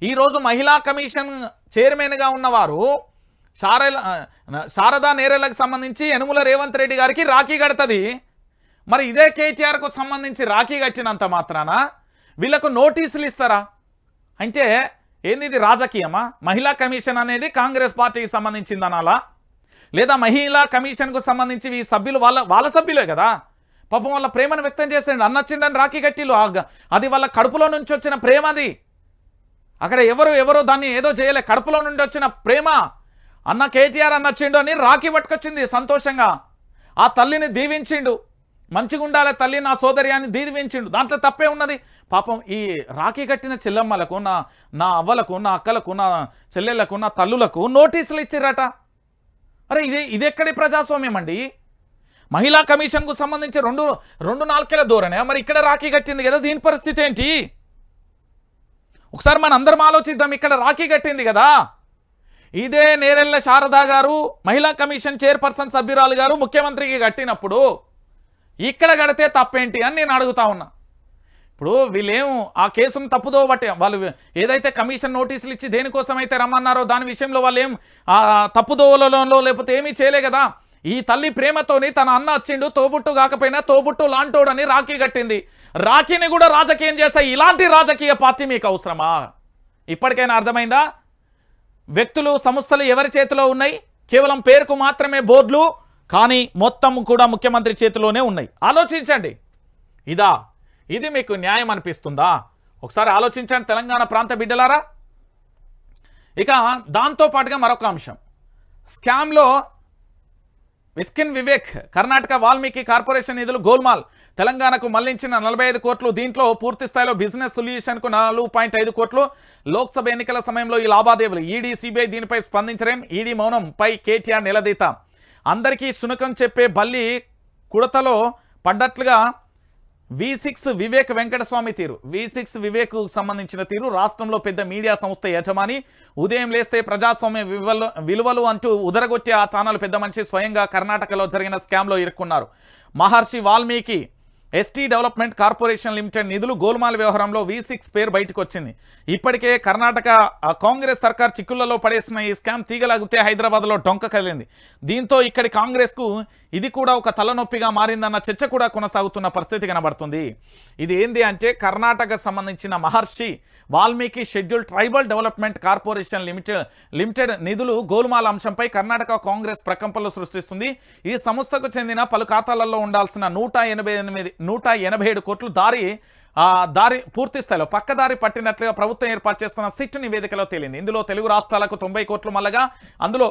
ఈరోజు మహిళా కమిషన్ చైర్మన్గా ఉన్నవారు శారదా నేరెళ్లకు సంబంధించి యనుమల రేవంత్ రెడ్డి గారికి రాఖీ కడుతుంది. మరి ఇదే కేటీఆర్కు సంబంధించి రాఖీ కట్టినంత మాత్రాన వీళ్ళకు నోటీసులు ఇస్తారా? అంటే ఏంది ఇది రాజకీయమా? మహిళా కమిషన్ అనేది కాంగ్రెస్ పార్టీకి సంబంధించింది అనాలా? లేదా మహిళా కమిషన్కు సంబంధించి ఈ సభ్యులు వాళ్ళ సభ్యులే కదా. పాపం వాళ్ళ ప్రేమను వ్యక్తం చేసేయండి. అన్నొచ్చిండని రాఖీ కట్టిలు. అది వాళ్ళ కడుపులో నుంచి వచ్చిన ప్రేమ. అది అక్కడ ఎవరో దాన్ని ఏదో చేయలే. కడుపులో నుండి వచ్చిన ప్రేమ. అన్న కేటీఆర్ అన్నొచ్చిండు అని రాఖీ పట్టుకొచ్చింది సంతోషంగా. ఆ తల్లిని దీవించిండు. మంచిగా ఉండాలి తల్లి నా సోదరి అని దీవించిండు. దాంట్లో తప్పే ఉన్నది? పాపం ఈ రాఖీ కట్టిన చెల్లమ్మలకు, నా అవ్వలకు, నా అక్కలకు, నా చెల్లెళ్లకు, నా తల్లులకు నోటీసులు ఇచ్చిరట. అరే ఇది ఎక్కడి ప్రజాస్వామ్యం అండి? మహిళా కమిషన్కు సంబంధించి రెండు నాలుకేళ్ల ధోరణి. మరి ఇక్కడ రాఖీ కట్టింది కదా, దీని పరిస్థితి ఏంటి? ఒకసారి మన అందరం ఆలోచిద్దాం. ఇక్కడ రాఖీ కట్టింది కదా, ఇదే నేరెళ్ల శారదా గారు మహిళా కమిషన్ చైర్పర్సన్ సభ్యురాలు గారు ముఖ్యమంత్రికి కట్టినప్పుడు ఇక్కడ కడితే తప్పేంటి అని నేను అడుగుతా ఉన్నా. ఇప్పుడు వీళ్ళేం ఆ కేసును తప్పుదో బట్టి వాళ్ళు ఏదైతే కమిషన్ నోటీసులు ఇచ్చి దేనికోసం అయితే రమ్మన్నారో దాని విషయంలో వాళ్ళు ఏం తప్పుదోవలలో లేకపోతే ఏమీ చేయలే కదా. ఈ తల్లి ప్రేమతోని తన అన్న వచ్చిండు, తోబుట్టు కాకపోయినా తోబుట్టు లాంటోడని రాఖీ కట్టింది. రాఖీని కూడా రాజకీయం చేసే ఇలాంటి రాజకీయ పార్టీ మీకు అవసరమా? ఇప్పటికైనా అర్థమైందా? వ్యక్తులు సంస్థలు ఎవరి చేతిలో ఉన్నాయి? కేవలం పేరుకు మాత్రమే బోర్డులు, కానీ మొత్తం కూడా ముఖ్యమంత్రి చేతిలోనే ఉన్నాయి. ఆలోచించండి. ఇది మీకు న్యాయం అనిపిస్తుందా? ఒకసారి ఆలోచించండి తెలంగాణ ప్రాంత బిడ్డలారా. ఇక దాంతోపాటుగా మరొక అంశం, స్కామ్లో విస్కిన్ వివేక్ కర్ణాటక వాల్మీకి కార్పొరేషన్ నిధులు గోల్మాల్. తెలంగాణకు మళ్లించిన 45 కోట్లు. దీంట్లో పూర్తి స్థాయిలో బిజినెస్ సొల్యూషన్కు 4.5 కోట్లు. లోక్సభ ఎన్నికల సమయంలో ఈ లావాదేవీలు. ఈడీ సిబిఐ దీనిపై స్పందించరేం? ఈడీ మౌనంపై కేటీఆర్ నిలదీత. అందరికీ శునకం చెప్పే బల్లి కుడతలో పడ్డట్లుగా V6 వివేక్ వెంకటస్వామి తీరు. V6 వివేక్ సంబంధించిన తీరు. రాష్ట్రంలో పెద్ద మీడియా సంస్థ యజమాని. ఉదయం లేస్తే ప్రజాస్వామ్య విలువలు అంటూ ఉదరగొట్టే ఆ ఛానల్ పెద్ద మనిషి స్వయంగా కర్ణాటకలో జరిగిన స్కామ్లో ఇరుక్కున్నారు. Maharshi Valmiki ST development corporation limited నిధులు గోల్మాల్ వ్యవహారంలో V6 పేరు బయటకు వచ్చింది. ఇప్పటికే కర్ణాటక కాంగ్రెస్ సర్కార్ చిక్కులలో పడేసిన ఈ స్కామ్ తీగలాగితే హైదరాబాద్లో డొంక కదిలింది. దీంతో ఇక్కడి కాంగ్రెస్కు ఇది కూడా ఒక తలనొప్పిగా మారిందన్న చర్చ కూడా కొనసాగుతున్న పరిస్థితి కనబడుతుంది. ఇది ఏంది అంటే కర్ణాటకకు సంబంధించిన Maharshi Valmiki schedule tribal development corporation limited నిధులు గోల్మాల్ అంశంపై కర్ణాటక కాంగ్రెస్ ప్రకంపనలు సృష్టిస్తుంది. ఈ సంస్థకు చెందిన పలు ఖాతాలలో ఉండాల్సిన 187 కోట్లు దారి పూర్తి స్థాయిలో పక్కదారి పట్టినట్లుగా ప్రభుత్వం ఏర్పాటు చేస్తున్న సిట్ నివేదికలో తేలింది. ఇందులో తెలుగు రాష్ట్రాలకు 90 కోట్లు మల్లగా అందులో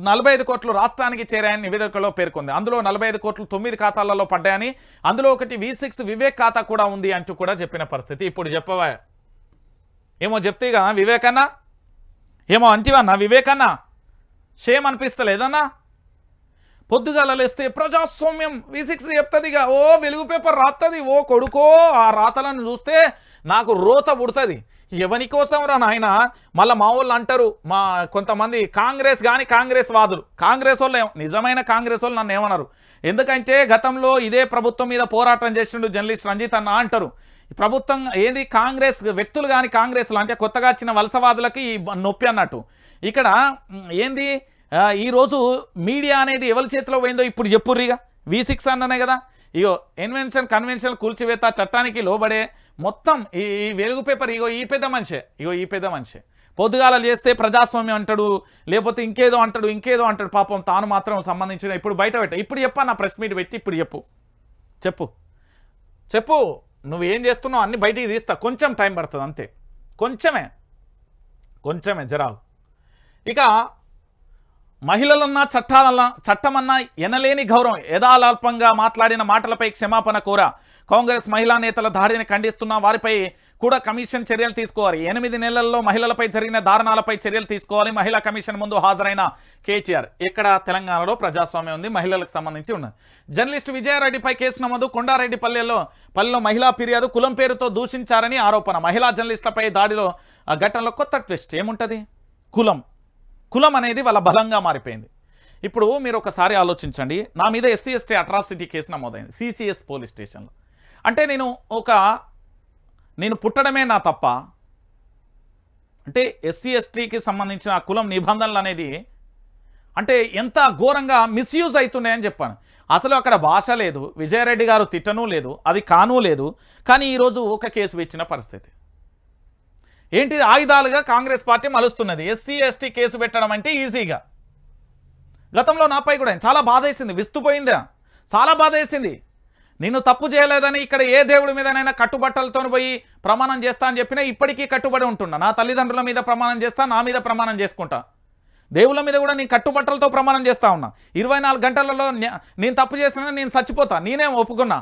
45 కోట్లు రాష్ట్రానికి చేరాయని నివేదికలో పేర్కొంది. అందులో 45 కోట్లు 9 ఖాతాలలో పడ్డాయని, అందులో ఒకటి V6 వివేక్ ఖాతా కూడా ఉంది అంటూ కూడా చెప్పిన పరిస్థితి. ఇప్పుడు చెప్పవా ఏమో చెప్తేగా వివేకన్నా, ఏమో అంటివన్నా వివేకన్నా, షేమ్ అనిపిస్తలేదన్నా? పొద్దుగాల లేస్తే ప్రజాస్వామ్యం V6 చెప్తుందిగా, ఓ వెలుగు పేపర్ రాస్తుంది, ఓ కొడుకో ఆ రాతలను చూస్తే నాకు రోత పుడుతుంది. ఎవరి కోసం రా నాయన? మళ్ళీ మా వాళ్ళు అంటారు, మా కొంతమంది కాంగ్రెస్ కానీ కాంగ్రెస్ వాదులు, కాంగ్రెస్ వాళ్ళు నిజమైన కాంగ్రెస్ వాళ్ళు నన్ను ఏమన్నారు, ఎందుకంటే గతంలో ఇదే ప్రభుత్వం మీద పోరాటం చేసిండు జర్నలిస్ట్ రంజిత్ అన్న అంటారు. ప్రభుత్వం ఏది కాంగ్రెస్ వ్యక్తులు కానీ కాంగ్రెస్లో అంటే కొత్తగా వచ్చిన వలసవాదులకి నొప్పి అన్నట్టు. ఇక్కడ ఏంది ఈరోజు మీడియా అనేది ఎవరి చేతిలో పోయిందో ఇప్పుడు చెప్పుర్రిగా. V6 అన్ననే కదా. ఇగో కన్వెన్షన్ కూల్చివేత చట్టానికి లోబడే మొత్తం ఈ వెలుగు పేపర్ ఈ పెద్ద మనిషే పొద్దుగాల చేస్తే ప్రజాస్వామ్యం అంటాడు, లేకపోతే ఇంకేదో అంటాడు. పాపం తాను మాత్రం సంబంధించిన ఇప్పుడు బయట ఇప్పుడు చెప్పా ప్రెస్ మీట్ పెట్టి ఇప్పుడు చెప్పు నువ్వేం చేస్తున్నావు అన్ని బయటికి తీస్తా. కొంచెం టైం పడుతుంది అంతే, కొంచెమే జరాగు. ఇక మహిళలన్నా చట్టమన్నా ఎనలేని గౌరవం యథాలాల్పంగా మాట్లాడిన మాటలపై క్షమాపణ కోరా కాంగ్రెస్ మహిళా నేతల దాడిని ఖండిస్తున్న వారిపై కూడా కమిషన్ చర్యలు తీసుకోవాలి. 8 నెలల్లో మహిళలపై జరిగిన దారుణాలపై చర్యలు తీసుకోవాలి. మహిళా కమిషన్ ముందు హాజరైన కేటీఆర్. ఇక్కడ తెలంగాణలో ప్రజాస్వామ్యం ఉంది, మహిళలకు సంబంధించి ఉన్నది. జర్నలిస్టు విజయారెడ్డిపై కేసు నమోదు. కొండారెడ్డిపల్లెలో మహిళా ఫిర్యాదు. కులం పేరుతో దూషించారని ఆరోపణ. మహిళా జర్నలిస్టులపై దాడిలో ఘటనలో కొత్త ట్విస్ట్ ఏముంటుంది? కులం అనేది వాళ్ళ బలంగా మారిపోయింది. ఇప్పుడు మీరు ఒకసారి ఆలోచించండి. నా మీద SC ST అట్రాసిటీ కేసు నమోదైంది CCS పోలీస్ స్టేషన్లో. అంటే నేను పుట్టడమే నా తప్ప? అంటే SC STకి సంబంధించిన కులం నిబంధనలు అనేది అంటే ఎంత ఘోరంగా మిస్యూజ్ అవుతున్నాయని చెప్పాను. అసలు అక్కడ భాష లేదు, విజయారెడ్డి గారు తిట్టనూ లేదు, అది కానూ లేదు. కానీ ఈరోజు ఒక కేసు ఇచ్చిన పరిస్థితి ఏంటి? ఆయుధాలుగా కాంగ్రెస్ పార్టీ మలుస్తున్నది. SC ST కేసు పెట్టడం అంటే ఈజీగా. గతంలో నాపై కూడా చాలా బాధ వేసింది, విస్తుపోయిందా, చాలా బాధ వేసింది. నిన్ను తప్పు చేయలేదని ఇక్కడ ఏ దేవుడి మీదనైనా కట్టుబట్టలతో పోయి ప్రమాణం చేస్తా అని చెప్పినా ఇప్పటికీ కట్టుబడి ఉంటున్నా. నా తల్లిదండ్రుల మీద ప్రమాణం చేస్తా, నా మీద ప్రమాణం చేసుకుంటా, దేవుళ్ళ మీద కూడా నేను కట్టుబట్టలతో ప్రమాణం చేస్తా ఉన్నా. 24 గంటలలో నేను తప్పు చేసినా నేను చచ్చిపోతా, నేనేం ఒప్పుకున్నా,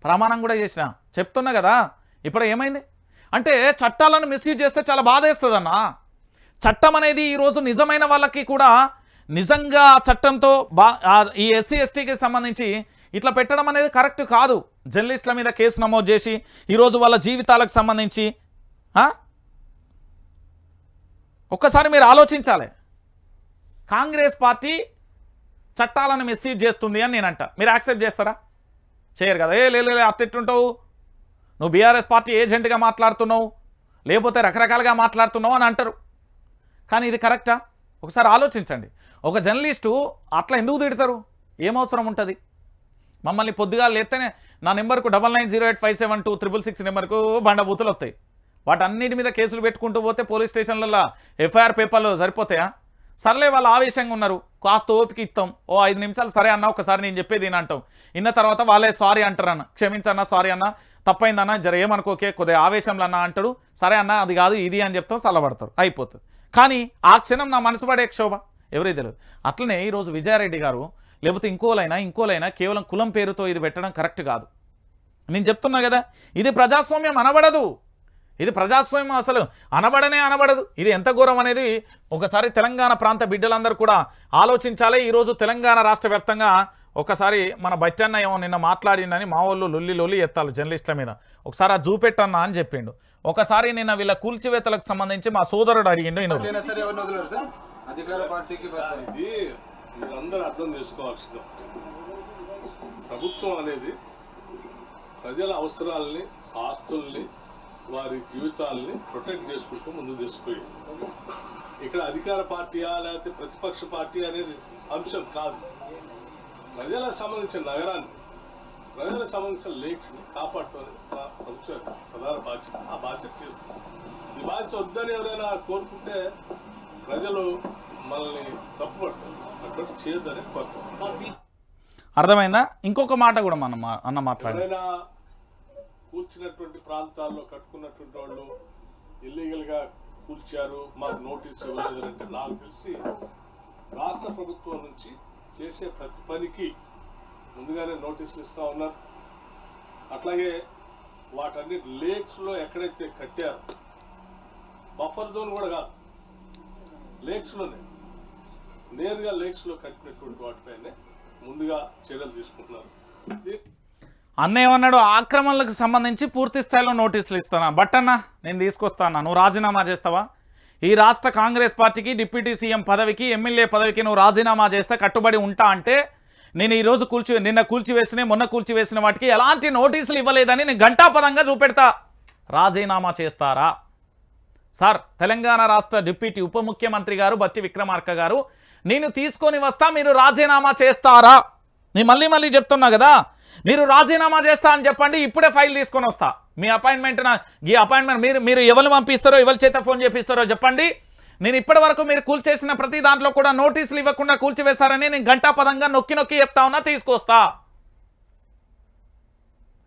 ప్రమాణం కూడా చేసినా, చెప్తున్నా కదా. ఇప్పుడు ఏమైంది అంటే చట్టాలను మిస్యూజ్ చేస్తే చాలా బాధ వేస్తుందన్నా. చట్టం అనేది ఈరోజు నిజమైన వాళ్ళకి కూడా నిజంగా చట్టంతో ఈ SC STకి సంబంధించి ఇట్లా పెట్టడం అనేది కరెక్ట్ కాదు. జర్నలిస్టుల మీద కేసు నమోదు చేసి ఈరోజు వాళ్ళ జీవితాలకు సంబంధించి ఒక్కసారి మీరు ఆలోచించాలి. కాంగ్రెస్ పార్టీ చట్టాలను మిస్యూజ్ చేస్తుంది అని నేనంట. మీరు యాక్సెప్ట్ చేస్తారా? చేయరు కదా. లే అట్టెట్టుంటావు నువ్వు, BRS పార్టీ ఏజెంట్గా మాట్లాడుతున్నావు, లేకపోతే రకరకాలుగా మాట్లాడుతున్నావు అని అంటారు. కానీ ఇది కరెక్టా? ఒకసారి ఆలోచించండి. ఒక జర్నలిస్టు అట్లా ఎందుకు తిడతారు? ఏమవసరం ఉంటుంది? మమ్మల్ని పొద్దుగా లేస్తేనే నా నెంబర్కు 9908572666 నెంబర్కు బండబూతులు వస్తాయి. వాటన్నిటి మీద కేసులు పెట్టుకుంటూ పోతే పోలీస్ స్టేషన్లలో FIR పేపర్లు సరిపోతాయా? సర్లే వాళ్ళు ఆవేశంగా ఉన్నారు, కాస్త ఓపిక ఇస్తాం, ఓ 5 నిమిషాలు సరే అన్న ఒకసారి నేను చెప్పేది అని అంటాం. ఇన్న తర్వాత వాళ్ళే సారీ అంటారన్న, క్షమించన్నా, సారీ అన్న, తప్పైందన్న, జర ఏమనుకోకే, కొద్దిగా ఆవేశంలో అన్న అంటాడు. సరే అన్న అది కాదు ఇది అని చెప్తాం, చల్లబడతారు, అయిపోతుంది. కానీ ఆ క్షణం నా మనసు పడే క్షోభ ఎవరికి తెలియదు. అట్లనే ఈరోజు విజయారెడ్డి గారు లేకపోతే ఇంకోలైనా కేవలం కులం పేరుతో ఇది పెట్టడం కరెక్ట్ కాదు. నేను చెప్తున్నా కదా, ఇది ప్రజాస్వామ్యం అనబడదు. ఇది ప్రజాస్వామ్యం అసలు అనబడదు. ఇది ఎంత ఘోరం అనేది ఒకసారి తెలంగాణ ప్రాంత బిడ్డలందరూ కూడా ఆలోచించాలి. ఈరోజు తెలంగాణ రాష్ట్ర వ్యాప్తంగా ఒకసారి మన బచ్చన్న ఏమో నిన్న మాట్లాడిందని మా వాళ్ళు లొల్లి ఎత్తాలి జర్నలిస్టుల మీద. ఒకసారి అది చూపెట్టన్నా అని చెప్పిండు. ఒకసారి నిన్న వీళ్ళ కూల్చివేతలకు సంబంధించి మా సోదరుడు అడిగిండు. అధికార పార్టీకి మీరందరూ అర్థం చేసుకోవాల్సింది, ప్రభుత్వం అనేది ప్రజల అవసరాలని, ఆస్తుల్ని, వారి జీవితాలని ప్రొటెక్ట్ చేసుకుంటూ ముందుకు తీసుకుపోయి ఇక్కడ అధికార పార్టీయా లేకపోతే ప్రతిపక్ష పార్టీ అనేది అంశం కాదు. ప్రజలకు సంబంధించిన నగరాన్ని, ప్రజలకు సంబంధించిన లేక్స్ని కాపాడుకోవాలి ప్రభుత్వం ప్రధాన బాధ్యత. ఆ బాధ్యత చేస్తుంది. ఈ బాధ్యత వద్దని ఎవరైనా కోరుకుంటే ప్రజలు మనల్ని తప్పుపడతారు. అటువంటి చేయొద్దని కోరుతారు. అర్థమైందా? ఇంకొక మాట కూడా మనం అన్న మాట్లాడారు. ఎవరైనా కూల్చినటువంటి ప్రాంతాల్లో కట్టుకున్నటువంటి వాళ్ళు ఇల్లీగల్గా కూల్చారు, మాకు నోటీస్ ఇవ్వలేదు అంటే నాకు తెలిసి రాష్ట్ర ప్రభుత్వం నుంచి చేసే ప్రతి పనికి ముందుగానే నోటీసులు ఇస్తూ ఉన్నారు. అట్లాగే వాటన్ని లేక్స్లో ఎక్కడైతే కట్టారో, బఫర్ జోన్ కూడా కాదు, లేక్స్లోనే నేరుగా లేక్స్లో కట్టినటువంటి వాటిపైనే ముందుగా చర్యలు తీసుకుంటున్నారు. అన్న ఏమన్నాడు? ఆక్రమణలకు సంబంధించి పూర్తి స్థాయిలో నోటీసులు ఇస్తానా? బట్టన్న నేను తీసుకొస్తాను, నువ్వు రాజీనామా చేస్తావా? ఈ రాష్ట్ర కాంగ్రెస్ పార్టీకి డిప్యూటీ సీఎం పదవికి, ఎమ్మెల్యే పదవికి నువ్వు రాజీనామా చేస్తే కట్టుబడి ఉంటా అంటే నేను ఈరోజు నిన్న కూల్చివేసిన, మొన్న కూల్చివేసిన వాటికి ఎలాంటి నోటీసులు ఇవ్వలేదని నేను ఘంటాపదంగా చూపెడతా. రాజీనామా చేస్తారా? సార్, తెలంగాణ రాష్ట్ర డిప్యూటీ ఉప ముఖ్యమంత్రి గారు బట్టి విక్రమార్క గారు, నేను తీసుకొని వస్తా, మీరు రాజీనామా చేస్తారా? నేను మళ్ళీ చెప్తున్నా కదా, మీరు రాజీనామా చేస్తా అని చెప్పండి, ఇప్పుడే ఫైల్ తీసుకొని వస్తా. మీ అపాయింట్మెంట్ ఈ అపాయింట్మెంట్ మీరు ఎవరు పంపిస్తారో, ఎవరి చేత ఫోన్ చేపిస్తారో చెప్పండి. నేను ఇప్పటి వరకు మీరు కూల్చేసిన ప్రతి దాంట్లో కూడా నోటీసులు ఇవ్వకుండా కూల్చివేస్తారని నేను ఘంటాపదంగా నొక్కి చెప్తా ఉన్నా, తీసుకొస్తా.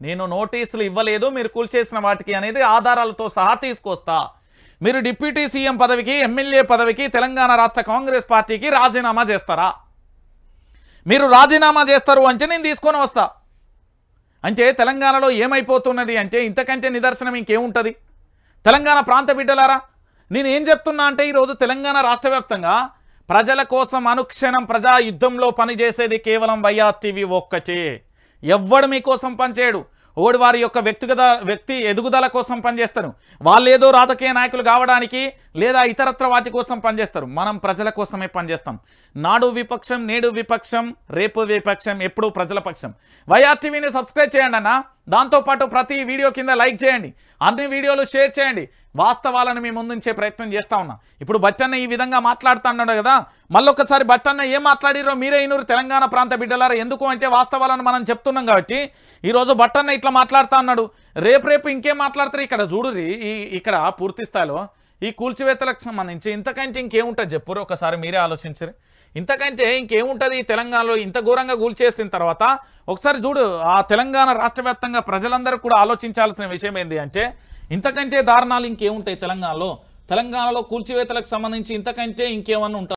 నేను నోటీసులు ఇవ్వలేదు మీరు కూల్చేసిన వాటికి అనేది ఆధారాలతో సహా తీసుకొస్తా. మీరు డిప్యూటీ సీఎం పదవికి, ఎమ్మెల్యే పదవికి తెలంగాణ రాష్ట్ర కాంగ్రెస్ పార్టీకి రాజీనామా చేస్తారా? మీరు రాజీనామా చేస్తారు అంటే నేను తీసుకొని వస్తా. అంటే తెలంగాణలో ఏమైపోతున్నది అంటే ఇంతకంటే నిదర్శనం ఇంకేముంటుంది? తెలంగాణ ప్రాంత బిడ్డలారా, నేను ఏం చెప్తున్నా అంటే ఈరోజు తెలంగాణ రాష్ట్ర వ్యాప్తంగా ప్రజల కోసం అనుక్షణం ప్రజా యుద్ధంలో పనిచేసేది కేవలం వైఆర్ టీవీ ఒక్కటే. ఎవ్వడు మీకోసం పనిచేయడు. ఓడి వారి యొక్క వ్యక్తి ఎదుగుదల కోసం పనిచేస్తారు. వాళ్ళు ఏదో రాజకీయ నాయకులు కావడానికి లేదా ఇతరత్ర వాటి కోసం పనిచేస్తారు. మనం ప్రజల కోసమే పనిచేస్తాం. నాడు విపక్షం, నేడు విపక్షం, రేపు విపక్షం, ఎప్పుడు ప్రజల పక్షం. వైఆర్ టీవీని సబ్స్క్రైబ్ చేయండి అన్న. దాంతోపాటు ప్రతి వీడియో కింద లైక్ చేయండి, అన్ని వీడియోలు షేర్ చేయండి. వాస్తవాలను మీ ముందుంచే ప్రయత్నం చేస్తా ఉన్నా. ఇప్పుడు బట్టన్న ఈ విధంగా మాట్లాడుతున్నాడు కదా, మళ్ళొకసారి బట్టన్న ఏం మాట్లాడిరో మీరే ఇనురు తెలంగాణ ప్రాంత బిడ్డలారా. ఎందుకు అంటే వాస్తవాలను మనం చెప్తున్నాం కాబట్టి. ఈరోజు బట్టన్న ఇట్లా మాట్లాడుతా అన్నాడు, రేపు ఇంకేం మాట్లాడతారు ఇక్కడ చూడురి. ఇక్కడ పూర్తి స్థాయిలో ఈ కూల్చివేతలకు సంబంధించి ఇంతకంటే ఇంకేముంటుంది చెప్పురు, ఒకసారి మీరే ఆలోచించరు. ఇంతకంటే ఇంకేముంటుంది తెలంగాణలో? ఇంత ఘోరంగా కూల్చేసిన తర్వాత ఒకసారి చూడు, ఆ తెలంగాణ రాష్ట్ర వ్యాప్తంగా ప్రజలందరూ కూడా ఆలోచించాల్సిన విషయం ఏంటి అంటే ఇంతకంటే దారుణాలు ఇంకేముంటాయి తెలంగాణలో? తెలంగాణలో కూల్చివేతలకు సంబంధించి ఇంతకంటే ఇంకేమన్నా ఉంటుంది?